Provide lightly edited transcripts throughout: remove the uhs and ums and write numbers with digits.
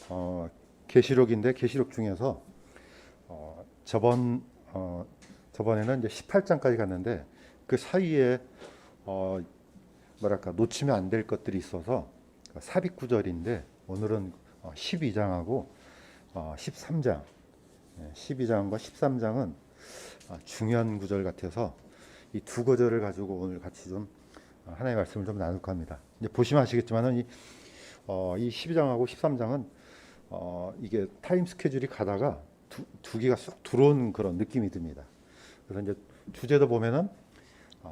어, 계시록인데 계시록 중에서 저번 저번에는 이제 18장까지 갔는데 그 사이에 어, 뭐랄까 놓치면 안 될 것들이 있어서 삽입 구절인데 오늘은 12장하고 13장, 12장과 13장은 중요한 구절 같아서 이 두 구절을 가지고 오늘 같이 좀 하나의 말씀을 좀 나눌까 합니다. 이제 보시면 아시겠지만은 이 12장하고 13장은 이게 타임 스케줄이 가다가 두 개가 쏙 들어온 그런 느낌이 듭니다. 그래서 이제 주제도 보면은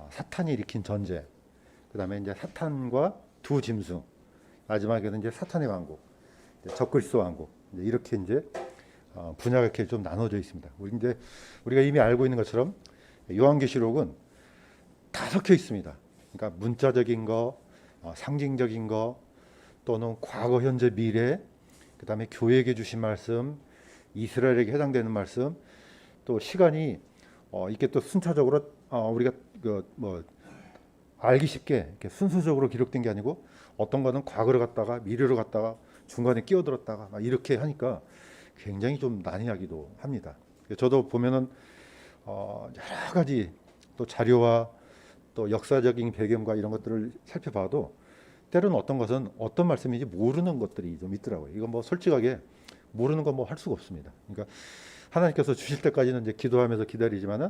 사탄이 일으킨 전쟁, 그다음에 이제 사탄과 두 짐승, 마지막에는 이제 사탄의 왕국, 적그리스도 왕국, 이렇게 이제 분야가 이렇게 좀 나눠져 있습니다. 우리가 이미 알고 있는 것처럼 요한계시록은 다 섞여 있습니다. 그러니까 문자적인 거, 상징적인 거, 또는 과거, 현재, 미래, 그다음에 교회에게 주신 말씀, 이스라엘에게 해당되는 말씀, 또 시간이 이게 또 순차적으로 우리가 뭐 알기 쉽게 이렇게 순서적으로 기록된 게 아니고 어떤 거는 과거로 갔다가 미래로 갔다가 중간에 끼어들었다가 막 이렇게 하니까 굉장히 좀 난해하기도 합니다. 저도 보면은 여러 가지 또 자료와 또 역사적인 배경과 이런 것들을 살펴봐도 때로는 어떤 것은 어떤 말씀인지 모르는 것들이 좀 있더라고요. 이건 뭐 솔직하게 모르는 건 뭐 할 수가 없습니다. 그러니까 하나님께서 주실 때까지는 이제 기도하면서 기다리지만은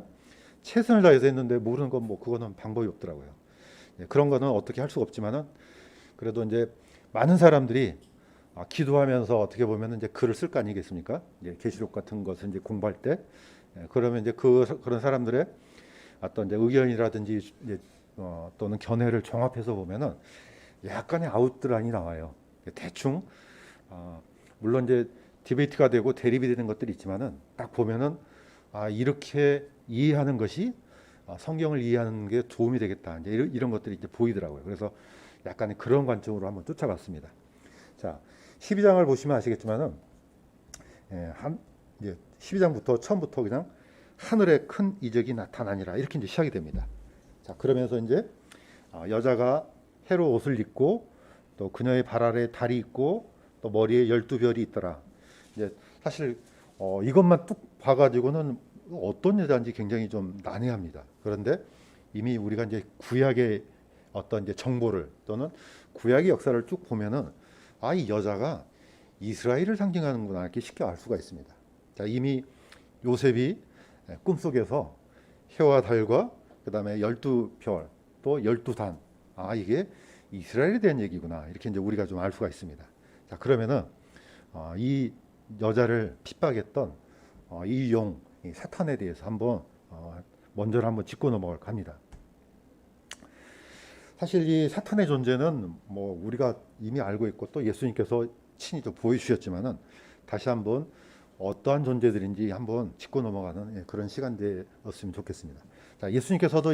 최선을 다해서 했는데 모르는 건 뭐 그거는 방법이 없더라고요. 그런 거는 어떻게 할 수가 없지만은 그래도 이제 많은 사람들이 기도하면서 어떻게 보면 이제 글을 쓸 거 아니겠습니까? 계시록 같은 것을 이제 공부할 때 그러면 이제 그런 사람들의 어떤 이제 의견이라든지 이제 또는 견해를 종합해서 보면은 약간의 아웃라인이 나와요. 대충 물론 이제 디베이트가 되고 대립이 되는 것들이 있지만은 딱 보면은 이렇게 이해하는 것이 성경을 이해하는 게 도움이 되겠다. 이제 이런 것들이 이제 보이더라고요. 그래서 약간 그런 관점으로 한번 쫓아봤습니다. 자, 12장을 보시면 아시겠지만은 이제 12장부터 처음부터 그냥 하늘에 큰 이적이 나타나니라 이렇게 이제 시작이 됩니다. 자, 그러면서 이제 여자가 해로 옷을 입고 또 그녀의 발 아래에 달이 있고 또 머리에 12별이 있더라. 이제 사실 이것만 뚝 봐가지고는 어떤 여자인지 굉장히 좀 난해합니다. 그런데 이미 우리가 이제 구약의 어떤 이제 정보를 또는 구약의 역사를 쭉 보면은 이 여자가 이스라엘을 상징하는구나 이렇게 쉽게 알 수가 있습니다. 자, 이미 요셉이 꿈속에서 해와 달과 그다음에 12별 또 12단 이게 이스라엘에 대한 얘기구나 이렇게 이제 우리가 좀 알 수가 있습니다. 자, 그러면은 이 여자를 핍박했던 이 이 사탄에 대해서 한번 먼저 한번 짚고 넘어갈까 합니다. 사실 이 사탄의 존재는 뭐 우리가 이미 알고 있고 또 예수님께서 친히 또 보여주셨지만은 다시 한번 어떠한 존재들인지 한번 짚고 넘어가는 그런 시간 되었으면 좋겠습니다. 자, 예수님께서도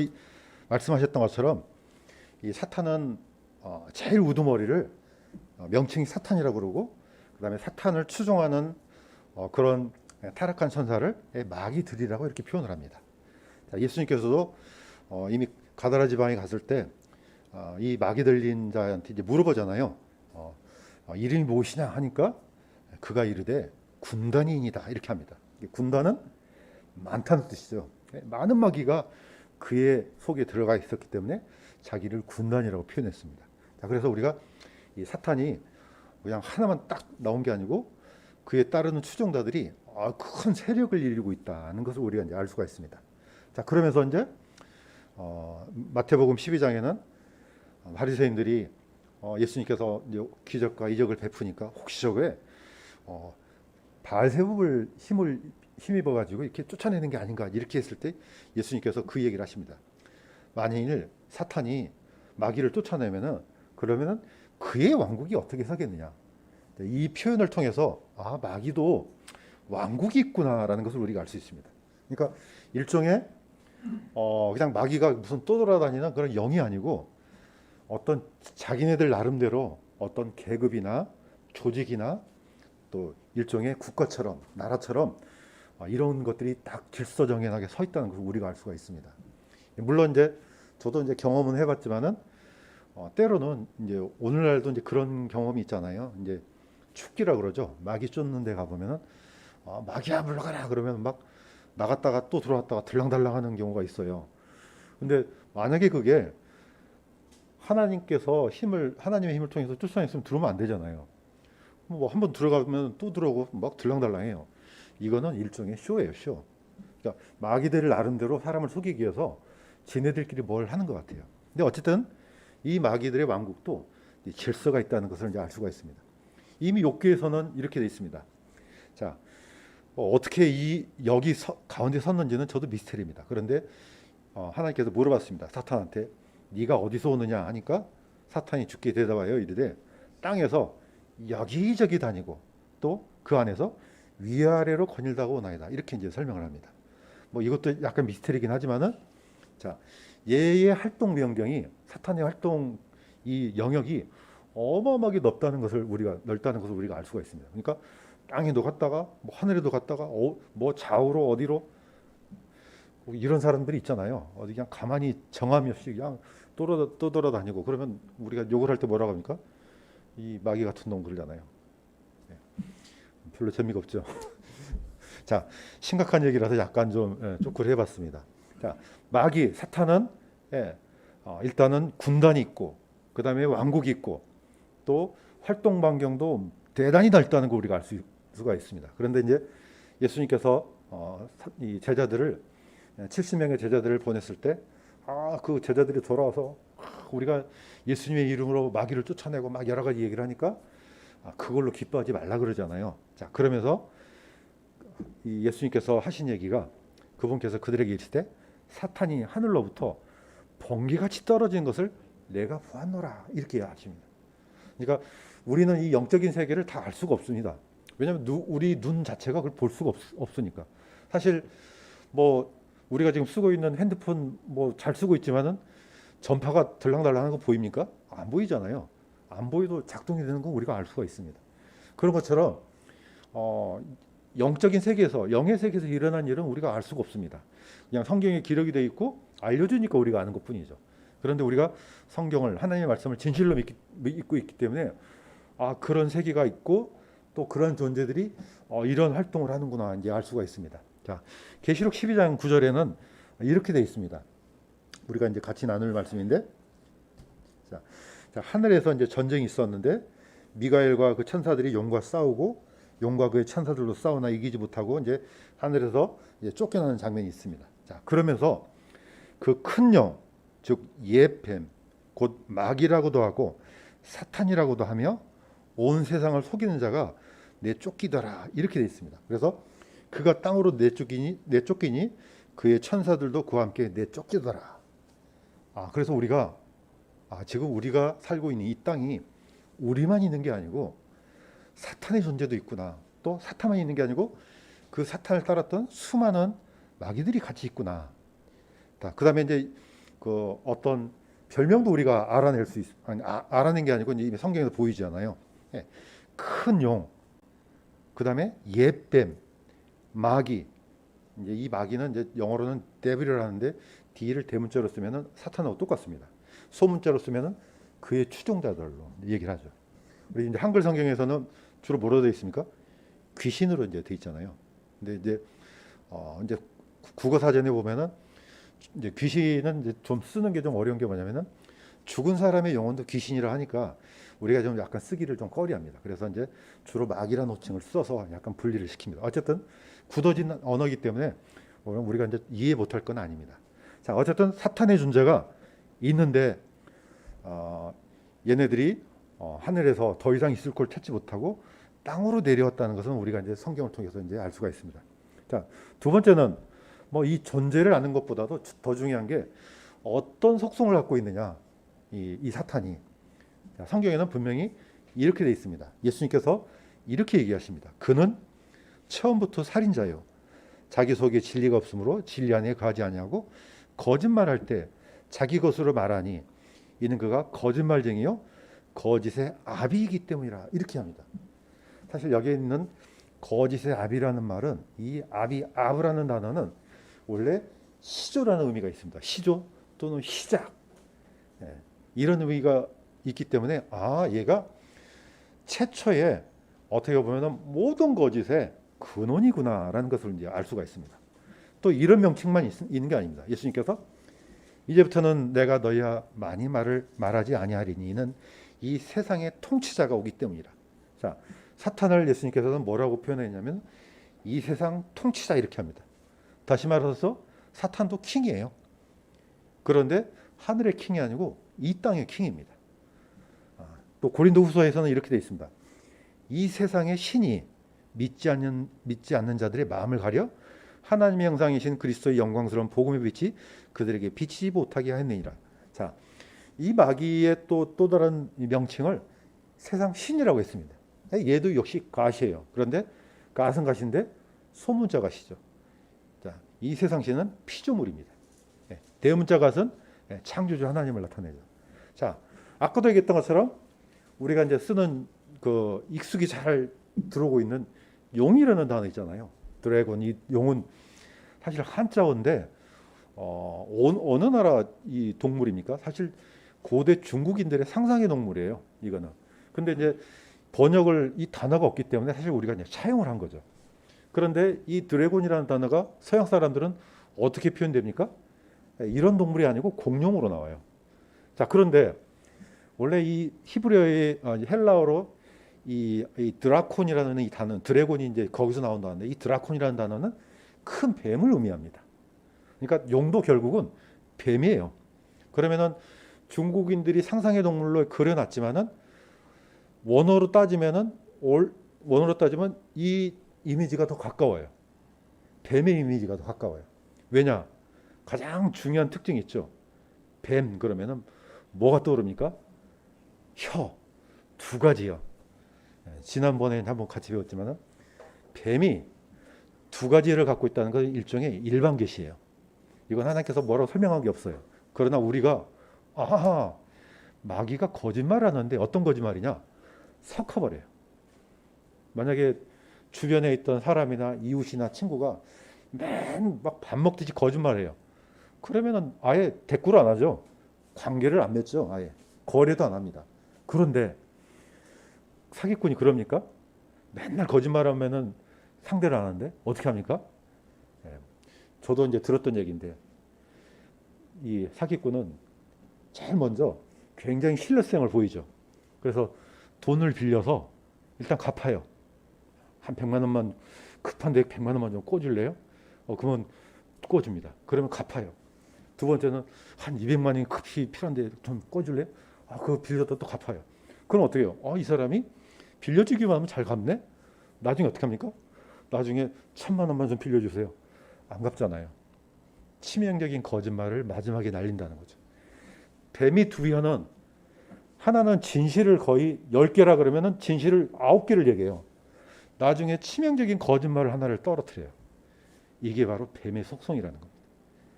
말씀하셨던 것처럼 이 사탄은 제일 우두머리를 명칭이 사탄이라고 그러고 그다음에 사탄을 추종하는 그런 타락한 천사를 마귀들이라고 이렇게 표현을 합니다. 자, 예수님께서도 이미 가다라 지방에 갔을 때 이 마귀 들린 자한테 이제 물어보잖아요. 이름이 무엇이냐 하니까 그가 이르되 군단이니이다 이렇게 합니다. 군단은 많다는 뜻이죠. 많은 마귀가 그의 속에 들어가 있었기 때문에 자기를 군단이라고 표현했습니다. 자, 그래서 우리가 이 사탄이 그냥 하나만 딱 나온 게 아니고 그에 따르는 추종자들이 큰 세력을 이루고 있다는 것을 우리가 이제 알 수가 있습니다. 자, 그러면서 이제 마태복음 12장에는 바리새인들이 예수님께서 이제 기적과 이적을 베푸니까 혹시 저거에 바알세불을 힘입어 가지고 이렇게 쫓아내는 게 아닌가 이렇게 했을 때 예수님께서 그 얘기를 하십니다. 만일 사탄이 마귀를 쫓아내면은 그러면은 그의 왕국이 어떻게 서겠느냐. 이 표현을 통해서 마귀도 왕국이 있구나라는 것을 우리가 알 수 있습니다. 그러니까 일종의 그냥 마귀가 무슨 떠돌아다니는 그런 영이 아니고 어떤 자기네들 나름대로 어떤 계급이나 조직이나 또 일종의 국가처럼 나라처럼 이런 것들이 딱 질서정연하게 서 있다는 것을 우리가 알 수가 있습니다. 물론 이제 저도 이제 경험은 해봤지만은 때로는 이제 오늘날도 이제 그런 경험이 있잖아요. 이제 축기라 그러죠. 마귀 쫓는 데 가보면은 마귀야 물러가라 그러면 막 나갔다가 또 들어왔다가 들랑달랑 하는 경우가 있어요. 근데 만약에 그게 하나님의 힘을 통해서 쫓아냈으면 들어오면 안 되잖아요. 뭐 한번 들어가면 또 들어오고 막 들랑달랑해요. 이거는 일종의 쇼예요, 쇼. 그러니까 마귀들을 나름대로 사람을 속이기 위해서 지네들끼리 뭘 하는 것 같아요. 근데 어쨌든 이 마귀들의 왕국도 질서가 있다는 것을 이제 알 수가 있습니다. 이미 욥기에서는 이렇게 돼 있습니다. 자, 어떻게 여기 가운데 섰는지는 저도 미스테리입니다. 그런데 하나님께서 물어봤습니다. 사탄한테 네가 어디서 오느냐 하니까 사탄이 죽게 대답하여 이르되 땅에서 여기저기 다니고 또 그 안에서 위아래로 거닐다가 오나이다. 이렇게 이제 설명을 합니다. 뭐 이것도 약간 미스테리긴 하지만은 자, 얘의 활동 변경이 사탄의 활동 이 영역이 어마어마하게 넓다는 것을 우리가 알 수가 있습니다. 그러니까 땅에도 갔다가 뭐 하늘에도 갔다가 뭐 좌우로 어디로 뭐 이런 사람들이 있잖아요. 어디 그냥 가만히 정함이 없이 그냥 떠돌아다니고 그러면 우리가 욕을 할 때 뭐라고 합니까? 이 마귀 같은 놈 그러잖아요. 네. 별로 재미가 없죠. 자, 심각한 얘기라서 약간 좀 조크를 해봤습니다. 자, 마귀 사탄은 일단은 군단이 있고 그 다음에 왕국이 있고 또 활동 반경도 대단히 넓다는 거 우리가 알 수가 있습니다. 그런데 이제 예수님께서 이 제자들을 70명의 제자들을 보냈을 때 그 제자들이 돌아와서 우리가 예수님의 이름으로 마귀를 쫓아내고 막 여러 가지 얘기를 하니까 그걸로 기뻐하지 말라 그러잖아요. 자, 그러면서 이 예수님께서 하신 얘기가 그분께서 그들에게 이르시되 사탄이 하늘로부터 번개같이 떨어진 것을 내가 보았노라 이렇게 하십니다. 그러니까 우리는 이 영적인 세계를 다 알 수가 없습니다. 왜냐하면 우리 눈 자체가 그걸 볼 수가 없으니까. 사실 뭐 우리가 지금 쓰고 있는 핸드폰 뭐 잘 쓰고 있지만은 전파가 들랑달랑하는 거 보입니까? 안 보이잖아요. 안 보이도 작동이 되는 거 우리가 알 수가 있습니다. 그런 것처럼 영적인 세계에서 영의 세계에서 일어난 일은 우리가 알 수가 없습니다. 그냥 성경에 기록이 되어 있고 알려주니까 우리가 아는 것뿐이죠. 그런데 우리가 성경을 하나님의 말씀을 진실로 믿고 있기 때문에 그런 세계가 있고 또 그런 존재들이 이런 활동을 하는구나 이제 알 수가 있습니다. 자, 계시록 12장 9절에는 이렇게 되어 있습니다. 우리가 이제 같이 나눌 말씀인데, 자, 하늘에서 이제 전쟁이 있었는데 미가엘과 그 천사들이 용과 싸우고 용과 그의 천사들로 싸우나 이기지 못하고 이제 하늘에서 이제 쫓겨나는 장면이 있습니다. 자, 그러면서 그 큰 영, 즉 예뱀, 곧 마귀라고도 하고 사탄이라고도 하며 온 세상을 속이는 자가 내쫓기더라 이렇게 되어 있습니다. 그래서 그가 땅으로 내쫓기니 그의 천사들도 그와 함께 내쫓기더라. 그래서 우리가 지금 우리가 살고 있는 이 땅이 우리만 있는 게 아니고 사탄의 존재도 있구나. 또 사탄만 있는 게 아니고 그 사탄을 따랐던 수많은 마귀들이 같이 있구나. 그다음에 이제 그 어떤 별명도 우리가 알아낸 게 아니고 이제 성경에서 보이지 않아요. 큰 용, 그다음에 옛뱀, 마귀. 이제 이 마귀는 이제 영어로는 데빌이라고 하는데 D를 대문자로 쓰면은 사탄하고 똑같습니다. 소문자로 쓰면은 그의 추종자들로 얘기를 하죠. 우리 이제 한글 성경에서는 주로 뭐로 되어 있습니까? 귀신으로 이제 돼 있잖아요. 근데 이제 국어 사전에 보면은 이제 귀신은 이제 좀 쓰는 게 좀 어려운 게 뭐냐면은 죽은 사람의 영혼도 귀신이라 하니까 우리가 좀 약간 쓰기를 좀 꺼려합니다. 그래서 이제 주로 마귀라는 호칭을 써서 약간 분리를 시킵니다. 어쨌든 굳어진 언어이기 때문에 우리가 이제 이해 못할 건 아닙니다. 자, 어쨌든 사탄의 존재가 있는데 얘네들이 하늘에서 더 이상 있을 걸 찾지 못하고 땅으로 내려왔다는 것은 우리가 이제 성경을 통해서 이제 알 수가 있습니다. 자, 두 번째는 뭐 이 존재를 아는 것보다도 더 중요한 게 어떤 속성을 갖고 있느냐, 이 사탄이. 자, 성경에는 분명히 이렇게 되어 있습니다. 예수님께서 이렇게 얘기하십니다. 그는 처음부터 살인자요, 자기 속에 진리가 없으므로 진리 안에 거하지 아니하고 거짓말할 때 자기 것으로 말하니 이는 그가 거짓말쟁이요 거짓의 아비이기 때문이라 이렇게 합니다. 사실 여기에 있는 거짓의 아비라는 말은 이 아브라는 단어는 원래 시조라는 의미가 있습니다. 시조 또는 시작, 이런 의미가 있기 때문에 얘가 최초의 어떻게 보면은 모든 거짓의 근원이구나라는 것을 이제 알 수가 있습니다. 또 이런 명칭만 있는 게 아닙니다. 예수님께서 이제부터는 내가 너희와 많이 말하지 아니하리니 이는 이 세상의 통치자가 오기 때문이라. 자, 사탄을 예수님께서는 뭐라고 표현했냐면 이 세상 통치자 이렇게 합니다. 다시 말해서 사탄도 킹이에요. 그런데 하늘의 킹이 아니고 이 땅의 킹입니다. 또 고린도후서에서는 이렇게 되어 있습니다. 이 세상의 신이 믿지 않는 자들의 마음을 가려 하나님의 형상이신 그리스도의 영광스러운 복음의 빛이 그들에게 비치지 못하게 하였느니라. 자, 이 마귀의 또 다른 명칭을 세상 신이라고 했습니다. 얘도 역시 가시예요. 그런데 갓은 가시인데 소문자 가시죠. 자, 이 세상 신은 피조물입니다. 대문자 갓은 창조주 하나님을 나타내죠. 자, 아까도 얘기했던 것처럼 우리가 이제 쓰는 그 익숙이 잘 들어오고 있는 용이라는 단어 있잖아요. 드래곤, 이 용은 사실 한자어인데 어느 나라 이 동물입니까? 사실 고대 중국인들의 상상의 동물이에요. 이거는. 근데 이제 번역을 이 단어가 없기 때문에 사실 우리가 이제 차용을 한 거죠. 그런데 이 드래곤이라는 단어가 서양 사람들은 어떻게 표현됩니까? 이런 동물이 아니고 공룡으로 나와요. 자, 그런데 원래 이 히브리어의 헬라어로 이 드라콘이라는 이 단어, 드래곤이 이제 거기서 나온 단어인데 이 드라콘이라는 단어는 큰 뱀을 의미합니다. 그러니까 용도 결국은 뱀이에요. 그러면은 중국인들이 상상의 동물로 그려놨지만은 원어로 따지면 이 이미지가 더 가까워요. 뱀의 이미지가 더 가까워요. 왜냐? 가장 중요한 특징이 있죠. 뱀 그러면은 뭐가 떠오릅니까? 혀 두 가지요. 지난번에 한번 같이 배웠지만은 뱀이 두 가지를 갖고 있다는 것은 일종의 일반 계시예요. 이건 하나님께서 뭐라고 설명한 게 없어요. 그러나 우리가 아하, 마귀가 거짓말하는데 어떤 거짓말이냐? 섞어버려요. 만약에 주변에 있던 사람이나 이웃이나 친구가 맨 막 밥 먹듯이 거짓말해요. 그러면은 아예 대꾸를 안 하죠. 관계를 안 맺죠. 아예 거래도 안 합니다. 그런데 사기꾼이 그럽니까? 맨날 거짓말하면은 상대를 안 하는데 어떻게 합니까? 저도 이제 들었던 얘기인데 이 사기꾼은 제일 먼저 굉장히 신뢰성을 보이죠. 그래서 돈을 빌려서 일단 갚아요. 한 100만 원만 급한데 100만 원만 좀 꿔줄래요? 그러면 꿔줍니다. 그러면 갚아요. 두 번째는 한 200만 원이 급히 필요한데 좀 꿔줄래요? 그거 빌려도 또 갚아요. 그럼 어떻게 해요? 이 사람이 빌려주기만 하면 잘 갚네? 나중에 어떻게 합니까? 나중에 1000만 원만 좀 빌려주세요. 안 갚잖아요. 치명적인 거짓말을 마지막에 날린다는 거죠. 뱀이 두 혀는 하나는 진실을 거의 10개라 그러면은 진실을 9개를 얘기해요. 나중에 치명적인 거짓말을 하나를 떨어뜨려요. 이게 바로 뱀의 속성이라는 겁니다.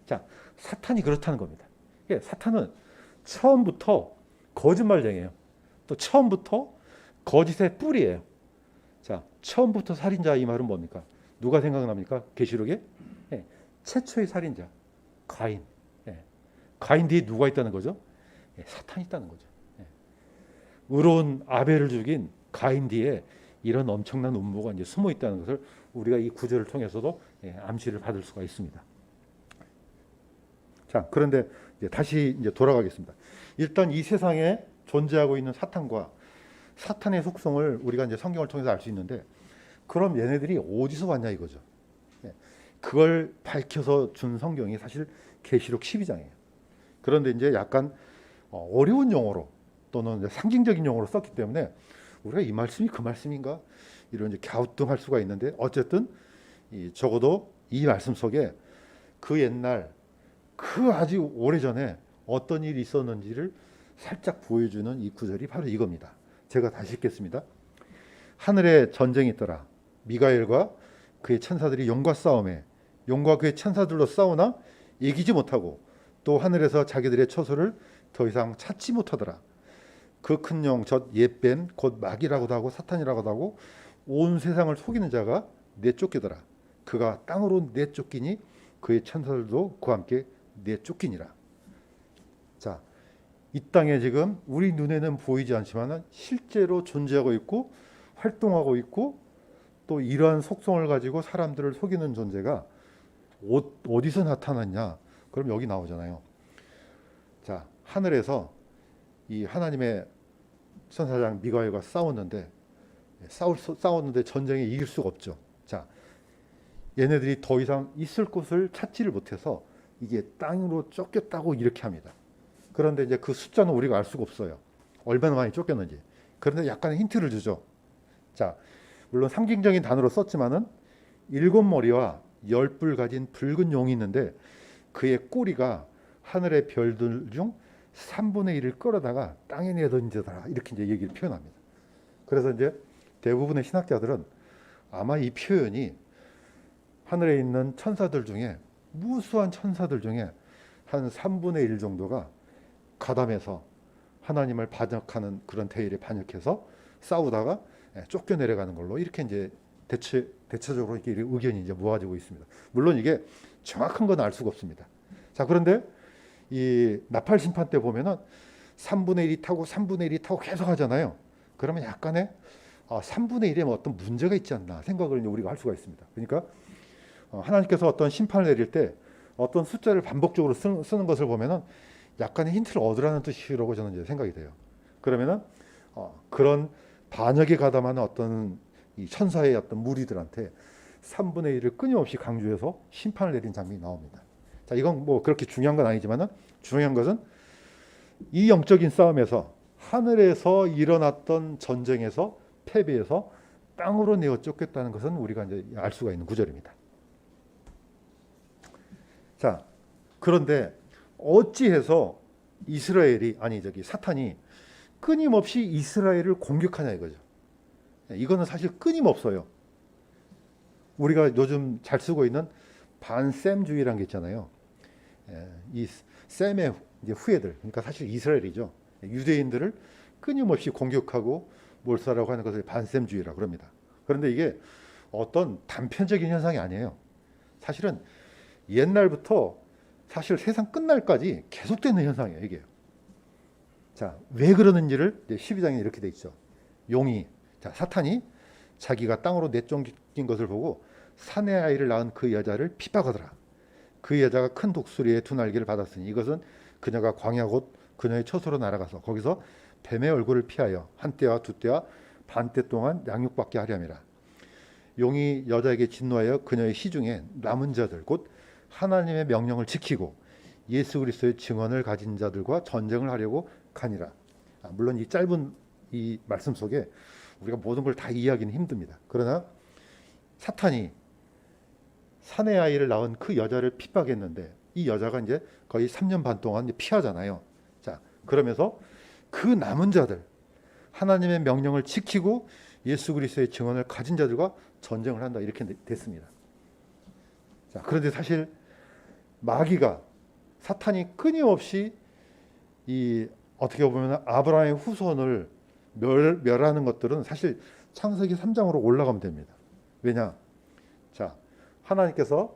자, 사탄이 그렇다는 겁니다. 사탄은 처음부터 거짓말쟁이에요. 또 처음부터 거짓의 뿌리예요. 자, 처음부터 살인자 이 말은 뭡니까? 누가 생각납니까? 계시록에 최초의 살인자 가인. 가인 뒤에 누가 있다는 거죠? 사탄이 있다는 거죠. 의로운 아벨을 죽인 가인 뒤에 이런 엄청난 음모가 이제 숨어 있다는 것을 우리가 이 구절을 통해서도 암시를 받을 수가 있습니다. 자, 그런데 이제 다시 이제 돌아가겠습니다. 일단 이 세상에 존재하고 있는 사탄과 사탄의 속성을 우리가 이제 성경을 통해서 알 수 있는데, 그럼 얘네들이 어디서 왔냐 이거죠. 그걸 밝혀서 준 성경이 사실 계시록 12장이에요. 그런데 이제 약간 어려운 용어로 또는 상징적인 용어로 썼기 때문에 우리가 이 말씀이 그 말씀인가 이런 이제 갸우뚱할 수가 있는데, 어쨌든 적어도 이 말씀 속에 그 옛날 그 아주 오래전에 어떤 일이 있었는지를 살짝 보여주는 이 구절이 바로 이겁니다. 제가 다시 읽겠습니다. 하늘에 전쟁이 있더라. 미가엘과 그의 천사들이 용과 싸움에 용과 그의 천사들로 싸우나 이기지 못하고 또 하늘에서 자기들의 처소를 더 이상 찾지 못하더라. 그 큰 영 저 옛뱀 곧 마귀라고도 하고 사탄이라고도 하고 온 세상을 속이는 자가 내쫓기더라. 그가 땅으로 내쫓기니 그의 천사들도 그와 함께 내쫓기니라. 자, 이 땅에 지금 우리 눈에는 보이지 않지만 실제로 존재하고 있고 활동하고 있고 또 이러한 속성을 가지고 사람들을 속이는 존재가 어디서 나타났냐? 그럼 여기 나오잖아요. 자, 하늘에서 이 하나님의 천사장 미가엘과 싸웠는데 전쟁에 이길 수가 없죠. 자, 얘네들이 더 이상 있을 곳을 찾지를 못해서 이게 땅으로 쫓겼다고 이렇게 합니다. 그런데 이제 그 숫자는 우리가 알 수가 없어요. 얼마나 많이 쫓겼는지. 그런데 약간의 힌트를 주죠. 자, 물론 상징적인 단어로 썼지만은 7머리와 10뿔 가진 붉은 용이 있는데 그의 꼬리가 하늘의 별들 중 3분의 1을 끌어다가 땅에 내던지더라. 이렇게 이제 얘기를 표현합니다. 그래서 이제 대부분의 신학자들은 아마 이 표현이 하늘에 있는 천사들 중에 무수한 천사들 중에 한 3분의 1 정도가 가담해서 하나님을 반역하는 그런 대의를 반역해서 싸우다가 쫓겨 내려가는 걸로 이렇게 이제 대체적으로 이렇게 의견이 이제 모아지고 있습니다. 물론 이게 정확한 건 알 수가 없습니다. 자, 그런데 이 나팔 심판 때 보면은 3분의 1이 타고 3분의 1이 타고 계속 하잖아요. 그러면 약간의 3분의 1에 뭐 어떤 문제가 있지 않나 생각을 이제 우리가 할 수가 있습니다. 그러니까 하나님께서 어떤 심판을 내릴 때 어떤 숫자를 반복적으로 쓰는 것을 보면은 약간의 힌트를 얻으라는 뜻이라고 저는 이제 생각이 돼요. 그러면은 그런 반역에 가담하는 어떤 이 천사의 어떤 무리들한테 3분의 1을 끊임없이 강조해서 심판을 내린 장면이 나옵니다. 자, 이건 뭐 그렇게 중요한 건 아니지만은 중요한 것은 이 영적인 싸움에서 하늘에서 일어났던 전쟁에서 패배해서 땅으로 내어 쫓겼다는 것은 우리가 이제 알 수가 있는 구절입니다. 자, 그런데 어찌해서 사탄이 끊임없이 이스라엘을 공격하냐 이거죠. 이거는 사실 끊임없어요. 우리가 요즘 잘 쓰고 있는 반셈주의라는 게 있잖아요. 이 셈의 이제 후예들, 그러니까 사실 이스라엘이죠. 유대인들을 끊임없이 공격하고 몰살하고 하는 것을 반셈주의라고 합니다. 그런데 이게 어떤 단편적인 현상이 아니에요. 사실은 옛날부터 사실 세상 끝날까지 계속되는 현상이에요, 이게. 자, 왜 그러는지를 12장에 이렇게 돼 있죠. 사탄이 자기가 땅으로 내쫓긴 것을 보고 사내 아이를 낳은 그 여자를 핍박하더라. 그 여자가 큰 독수리의 두 날개를 받았으니 이것은 그녀가 광야 곧 그녀의 처소로 날아가서 거기서 뱀의 얼굴을 피하여 한 때와 두 때와 반 때 동안 양육받게 하려 함이라. 용이 여자에게 진노하여 그녀의 시중에 남은 자들 곧 하나님의 명령을 지키고 예수 그리스도의 증언을 가진 자들과 전쟁을 하려고 가니라. 물론 이 짧은 이 말씀 속에 우리가 모든 걸 다 이해하기는 힘듭니다. 그러나 사탄이 사내 아이를 낳은 그 여자를 핍박했는데 이 여자가 이제 거의 3년 반 동안 피하잖아요. 자, 그러면서 그 남은 자들, 하나님의 명령을 지키고 예수 그리스도의 증언을 가진 자들과 전쟁을 한다 이렇게 됐습니다. 자, 그런데 사실 사탄이 끊임없이 어떻게 보면 아브라함의 후손을 멸하는 것들은 사실 창세기 3장으로 올라가면 됩니다. 왜냐? 자, 하나님께서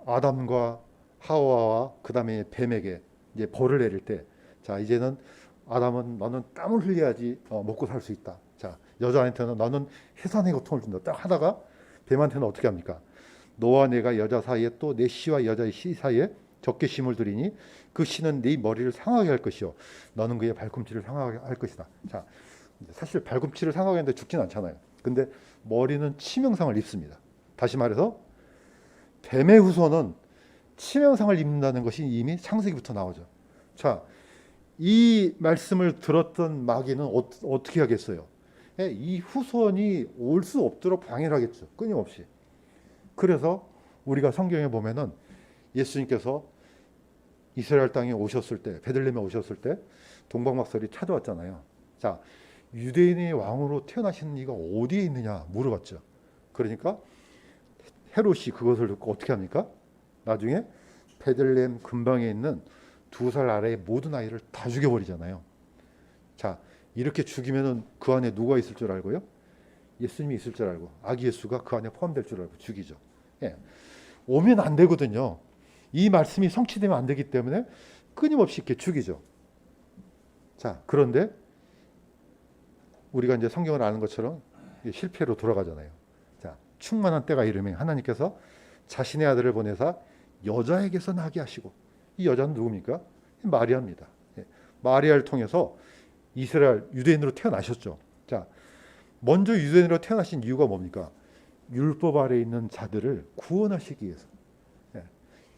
아담과 하와와 그다음에 뱀에게 이제 벌을 내릴 때, 자, 이제는 아담은 너는 땀을 흘려야지 먹고 살 수 있다. 자, 여자한테는 너는 해산의 고통을 준다. 딱 하다가 뱀한테는 어떻게 합니까? 너와 내가 여자 사이에 또 내 씨와 여자의 씨 사이에 적게 심을 두리니 그 씨는 네 머리를 상하게 할 것이요 너는 그의 발꿈치를 상하게 할 것이다. 자, 사실 발꿈치를 상하게 하는데 죽진 않잖아요. 근데 머리는 치명상을 입습니다. 다시 말해서 뱀의 후손은 치명상을 입는다는 것이 이미 창세기부터 나오죠. 자, 이 말씀을 들었던 마귀는 어떻게 하겠어요? 이 후손이 올 수 없도록 방해를 하겠죠. 끊임없이. 그래서 우리가 성경에 보면은 예수님께서 이스라엘 땅에 오셨을 때, 베들레헴에 오셨을 때 동방박사들이 찾아왔잖아요. 자, 유대인의 왕으로 태어나시는 이가 어디에 있느냐 물어봤죠. 그러니까 헤롯이 그것을 듣고 어떻게 합니까? 나중에 베들레헴 근방에 있는 2살 아래의 모든 아이를 다 죽여버리잖아요. 자, 이렇게 죽이면은 그 안에 누가 있을 줄 알고요? 예수님이 있을 줄 알고 아기 예수가 그 안에 포함될 줄 알고 죽이죠. 예. 오면 안 되거든요. 이 말씀이 성취되면 안 되기 때문에 끊임없이 이렇게 죽이죠. 자, 그런데 우리가 이제 성경을 아는 것처럼 실패로 돌아가잖아요. 자, 충만한 때가 이르면 하나님께서 자신의 아들을 보내사 여자에게서 나게 하시고, 이 여자는 누굽니까? 마리아입니다. 마리아를 통해서 이스라엘 유대인으로 태어나셨죠. 자, 먼저 유대인으로 태어나신 이유가 뭡니까? 율법 아래 있는 자들을 구원하시기 위해서.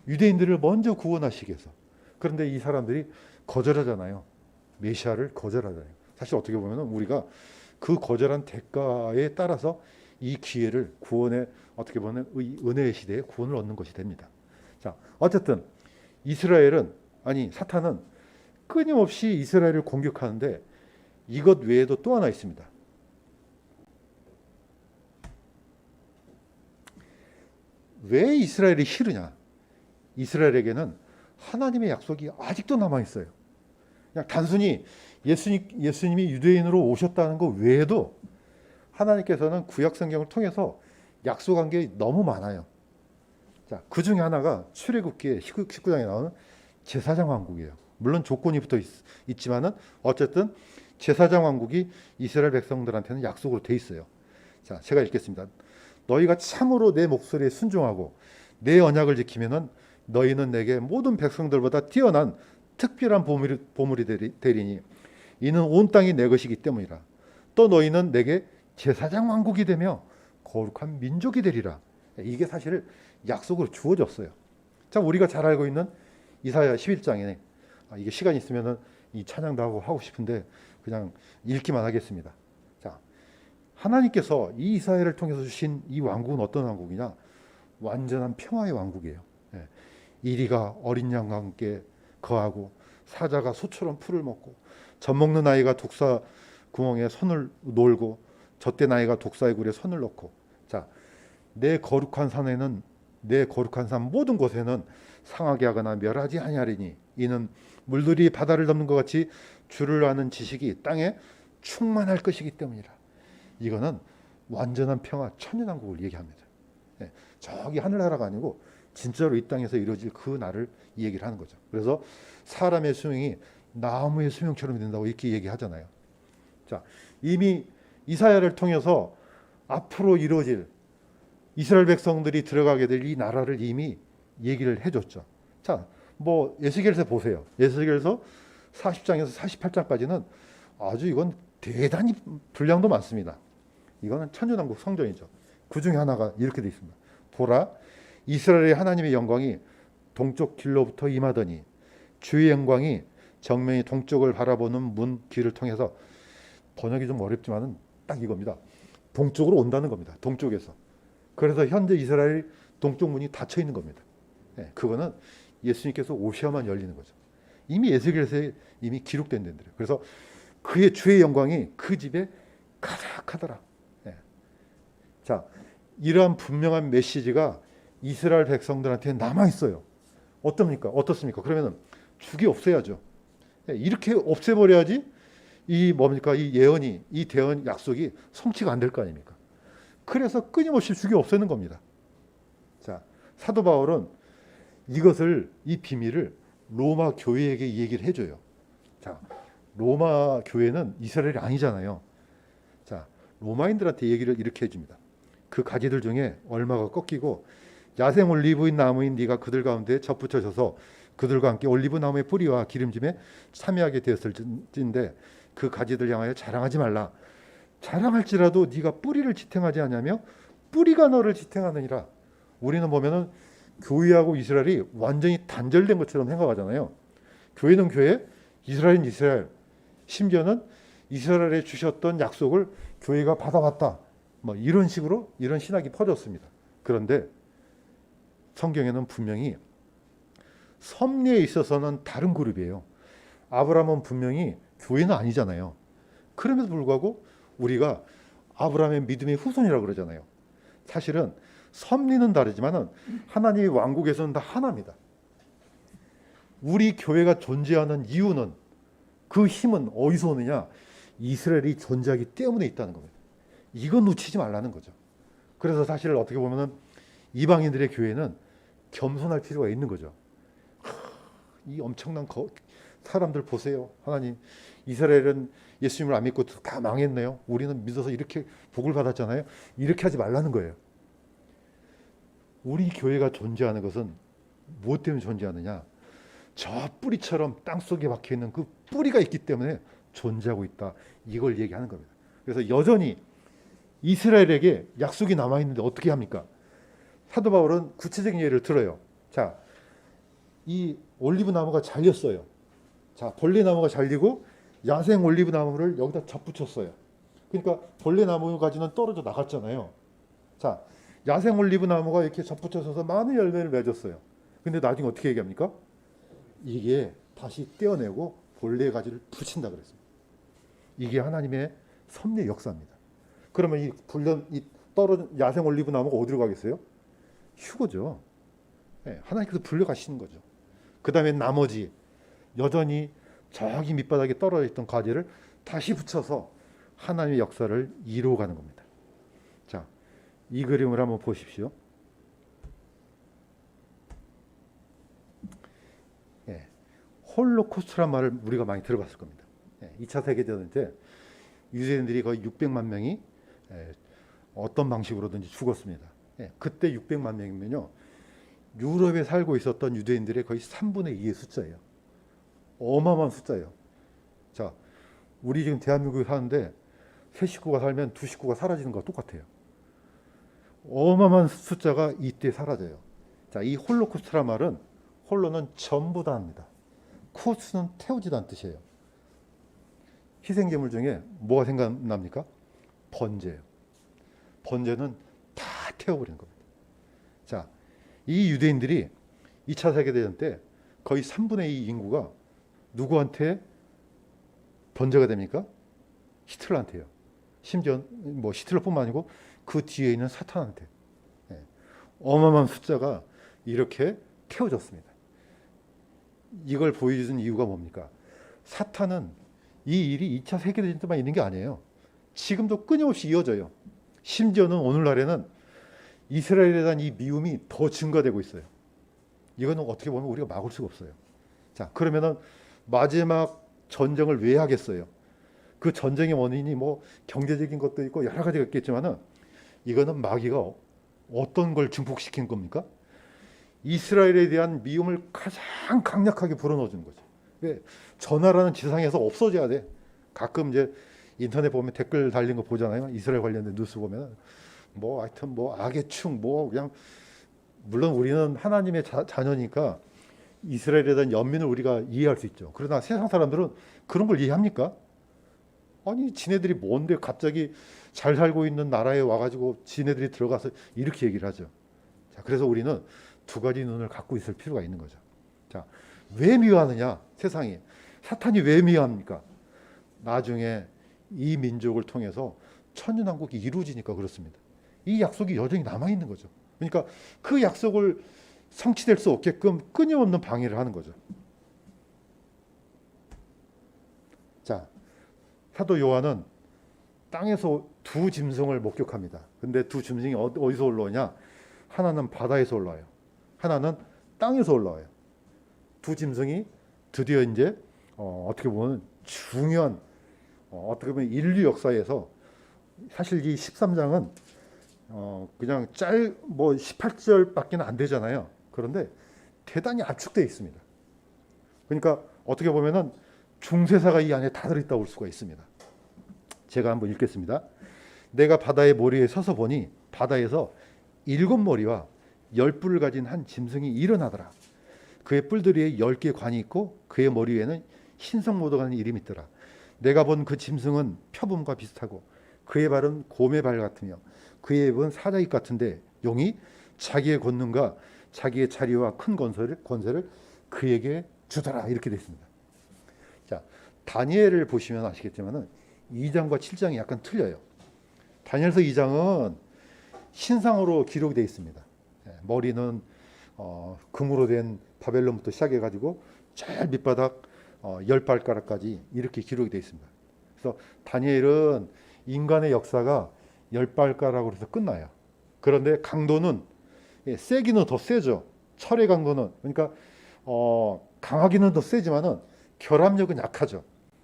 유대인들을 먼저 구원하시기 위해서. 그런데 이 사람들이 거절하잖아요. 메시아를 거절하잖아요. 사실 어떻게 보면 우리가 그 거절한 대가에 따라서 이 기회를 구원의, 어떻게 보면 은혜의 시대에 구원을 얻는 것이 됩니다. 자, 어쨌든 이스라엘은, 아니 사탄은 끊임없이 이스라엘을 공격하는데 이것 외에도 또 하나 있습니다. 왜 이스라엘이 싫으냐? 이스라엘에게는 하나님의 약속이 아직도 남아 있어요. 그냥 단순히 예수님이 유대인으로 오셨다는 것 외에도 하나님께서는 구약 성경을 통해서 약속한 게 너무 많아요. 자, 그 중에 하나가 출애굽기의 19장에 나오는 제사장 왕국이에요. 물론 조건이 붙어 있지만은 어쨌든 제사장 왕국이 이스라엘 백성들한테는 약속으로 돼 있어요. 자, 제가 읽겠습니다. 너희가 참으로 내 목소리에 순종하고 내 언약을 지키면은 너희는 내게 모든 백성들보다 뛰어난 특별한 보물이 되리니 이는 온 땅이 내 것이기 때문이라. 또 너희는 내게 제사장 왕국이 되며 거룩한 민족이 되리라. 이게 사실 약속으로 주어졌어요. 자, 우리가 잘 알고 있는 이사야 11장에 이게 시간 있으면은 이 찬양도 하고 싶은데 그냥 읽기만 하겠습니다. 자, 하나님께서 이 이사야를 통해서 주신 이 왕국은 어떤 왕국이냐? 완전한 평화의 왕국이에요. 이리가 어린 양과 함께 거하고 사자가 소처럼 풀을 먹고 젖먹는 아이가 독사 구멍에 손을 놀고 젖된 아이가 독사의 굴에 손을 넣고. 자, 내 거룩한 산에는, 내 거룩한 산 모든 곳에는 상하게 하거나 멸하지 아니하리니 이는 물들이 바다를 덮는 것 같이 주를 아는 지식이 땅에 충만할 것이기 때문이라. 이거는 완전한 평화, 천년왕국을 얘기합니다. 저기 하늘나라가 아니고 진짜로 이 땅에서 이루어질 그 날을 이 얘기를 하는 거죠. 그래서 사람의 수명이 나무의 수명처럼 된다고 이렇게 얘기하잖아요. 자, 이미 이사야를 통해서 앞으로 이루어질 이스라엘 백성들이 들어가게 될 이 나라를 이미 얘기를 해줬죠. 자, 뭐 에스겔서 보세요. 에스겔서 40장에서 48장까지는 아주 이건 대단히 분량도 많습니다. 이거는 천년왕국 성전이죠. 그 중에 하나가 이렇게 되어 있습니다. 보라, 이스라엘의 하나님의 영광이 동쪽 길로부터 임하더니 주의 영광이 정면이 동쪽을 바라보는 문 길을 통해서, 번역이 좀 어렵지만은 딱 이겁니다. 동쪽으로 온다는 겁니다. 동쪽에서. 그래서 현재 이스라엘 동쪽 문이 닫혀 있는 겁니다. 그거는 예수님께서 오셔야만 열리는 거죠. 이미 에스겔서에 이미 기록된 데인데요. 그래서 그의 주의 영광이 그 집에 가득하더라. 자, 이러한 분명한 메시지가 이스라엘 백성들한테 남아 있어요. 어떻습니까? 그러면은 죽이 없애야죠. 이렇게 없애버려야지 이 뭡니까? 이 예언이, 이 대언 약속이 성취가 안 될 거 아닙니까? 그래서 끊임없이 죽이 없애는 겁니다. 자, 사도 바울은 이것을, 이 비밀을 로마 교회에게 얘기를 해줘요. 자, 로마 교회는 이스라엘이 아니잖아요. 자, 로마인들한테 얘기를 이렇게 해줍니다. 그 가지들 중에 얼마가 꺾이고 야생 올리브인 나무인 네가 그들 가운데 접붙여져서 그들과 함께 올리브 나무의 뿌리와 기름짐에 참여하게 되었을진데 그 가지들 향하여 자랑하지 말라. 자랑할지라도 네가 뿌리를 지탱하지 않냐며 뿌리가 너를 지탱하느니라. 우리는 보면은 교회하고 이스라엘이 완전히 단절된 것처럼 생각하잖아요. 교회는 교회, 이스라엘은 이스라엘. 심지어는 이스라엘에 주셨던 약속을 교회가 받아왔다. 뭐 이런 식으로 이런 신학이 퍼졌습니다. 그런데 성경에는 분명히 섭리에 있어서는 다른 그룹이에요. 아브라함은 분명히 교회는 아니잖아요. 그럼에도 불구하고 우리가 아브라함의 믿음의 후손이라고 그러잖아요. 사실은 섭리는 다르지만은 하나님의 왕국에서는 다 하나입니다. 우리 교회가 존재하는 이유는, 그 힘은 어디서 오느냐? 이스라엘이 존재하기 때문에 있다는 겁니다. 이건 놓치지 말라는 거죠. 그래서 사실 어떻게 보면은 이방인들의 교회는 겸손할 필요가 있는 거죠. 이 엄청난 사람들 보세요. 하나님, 이스라엘은 예수님을 안 믿고 다 망했네요. 우리는 믿어서 이렇게 복을 받았잖아요. 이렇게 하지 말라는 거예요. 우리 교회가 존재하는 것은 무엇 때문에 존재하느냐? 저 뿌리처럼 땅속에 박혀있는 그 뿌리가 있기 때문에 존재하고 있다. 이걸 얘기하는 겁니다. 그래서 여전히 이스라엘에게 약속이 남아있는데 어떻게 합니까? 사도 바울은 구체적인 예를 들어요. 자, 이 올리브 나무가 잘렸어요. 자, 벌레 나무가 잘리고 야생 올리브 나무를 여기다 접붙였어요. 그러니까 벌레 나무 가지는 떨어져 나갔잖아요. 자, 야생 올리브 나무가 이렇게 접붙여서 많은 열매를 맺었어요. 근데 나중에 어떻게 얘기합니까? 이게 다시 떼어내고 벌레 가지를 붙인다 그랬습니다. 이게 하나님의 섭리의 역사입니다. 그러면 이 떨어진 야생 올리브 나무가 어디로 가겠어요? 휴거죠. 네, 하나님께서 불려가시는 거죠. 그 다음에 나머지 여전히 저기 밑바닥에 떨어져 있던 가지를 다시 붙여서 하나님의 역사를 이루어가는 겁니다. 자, 이 그림을 한번 보십시오. 예, 홀로코스트란 말을 우리가 많이 들어봤을 겁니다. 2차 세계대전 때 유대인들이 거의 600만 명이 어떤 방식으로든지 죽었습니다. 그때 600만 명이면요, 유럽에 살고 있었던 유대인들의 거의 3분의 2의 숫자예요. 어마어마한 숫자예요. 자, 우리 지금 대한민국에 사는데 세 식구가 살면 두 식구가 사라지는 거와 똑같아요. 어마어마한 숫자가 이때 사라져요. 자, 이 홀로코스트란 말은, 홀로는 전부 다 합니다. 코스는 태우지다는 뜻이에요. 희생제물 중에 뭐가 생각납니까? 번제예요. 번제는 다 태워버리는 겁니다. 자, 이 유대인들이 2차 세계대전 때 거의 3분의 2 인구가 누구한테 번제가 됩니까? 히틀러한테요. 심지어 뭐 히틀러뿐만 아니고 그 뒤에 있는 사탄한테. 어마어마한 숫자가 이렇게 태워졌습니다. 이걸 보여주는 이유가 뭡니까? 사탄은 이 일이 2차 세계대전 때만 있는 게 아니에요. 지금도 끊임없이 이어져요. 심지어는 오늘날에는 이스라엘에 대한 이 미움이 더 증가되고 있어요. 이거는 어떻게 보면 우리가 막을 수가 없어요. 자, 그러면은 마지막 전쟁을 왜 하겠어요? 그 전쟁의 원인이 뭐 경제적인 것도 있고 여러 가지가 있겠지만은, 이거는 마귀가 어떤 걸 증폭시킨 겁니까? 이스라엘에 대한 미움을 가장 강력하게 불어넣어주는 거죠. 저 나라는 지상에서 없어져야 돼. 가끔 이제 인터넷 보면 댓글 달린 거 보잖아요. 이스라엘 관련된 뉴스 보면 뭐 하여튼 뭐 악의 충 뭐 그냥, 물론 우리는 하나님의 자녀니까 이스라엘에 대한 연민을 우리가 이해할 수 있죠. 그러나 세상 사람들은 그런 걸 이해합니까? 아니, 지네들이 뭔데 갑자기 잘 살고 있는 나라에 와가지고 지네들이 들어가서 이렇게 얘기를 하죠. 자, 그래서 우리는 두 가지 눈을 갖고 있을 필요가 있는 거죠. 자, 왜 미워하느냐? 세상이. 사탄이 왜 미워합니까? 나중에 이 민족을 통해서 천년왕국이 이루어지니까 그렇습니다. 이 약속이 여전히 남아있는 거죠. 그러니까 그 약속을 성취될 수 없게끔 끊임없는 방해를 하는 거죠. 자, 사도 요한은 땅에서 두 짐승을 목격합니다. 근데 두 짐승이 어디서 올라오냐? 하나는 바다에서 올라와요. 하나는 땅에서 올라와요. 두 짐승이 드디어 이제 어떻게 보면 중요한, 어떻게 보면 인류 역사에서, 사실 이 13장은 그냥 뭐 18절밖에 안 되잖아요. 그런데 대단히 압축되어 있습니다. 그러니까 어떻게 보면은 중세사가 이 안에 다 들어있다고 볼 수가 있습니다. 제가 한번 읽겠습니다. 내가 바다의 모리에 서서 보니 바다에서 7머리와 10뿔을 가진 한 짐승이 일어나더라. 그의 뿔들 위에 10개의 관이 있고 그의 머리 위에는 흰성모독하는 이름이 있더라. 내가 본 그 짐승은 표범과 비슷하고 그의 발은 곰의 발 같으며 그의 입은 사자입 같은데 용이 자기의 권능과 자기의 자리와 큰 권세를 그에게 주더라. 이렇게 되어 있습니다. 자, 다니엘을 보시면 아시겠지만은 2장과 7장이 약간 틀려요. 다니엘서 2장은 신상으로 기록이 되어 있습니다. 머리는 금으로 된 바벨론부터 시작해가지고 저 밑바닥 10발가락까지 이렇게 기록이 되어 있습니다. 그래서 다니엘은 인간의 역사가 10발가락으로 해서 끝나요. 그런데 강도는, 세기는 더 세죠. 철의 강도는. 그러니까 강하기는 더 세지만은 결합력은 약하죠.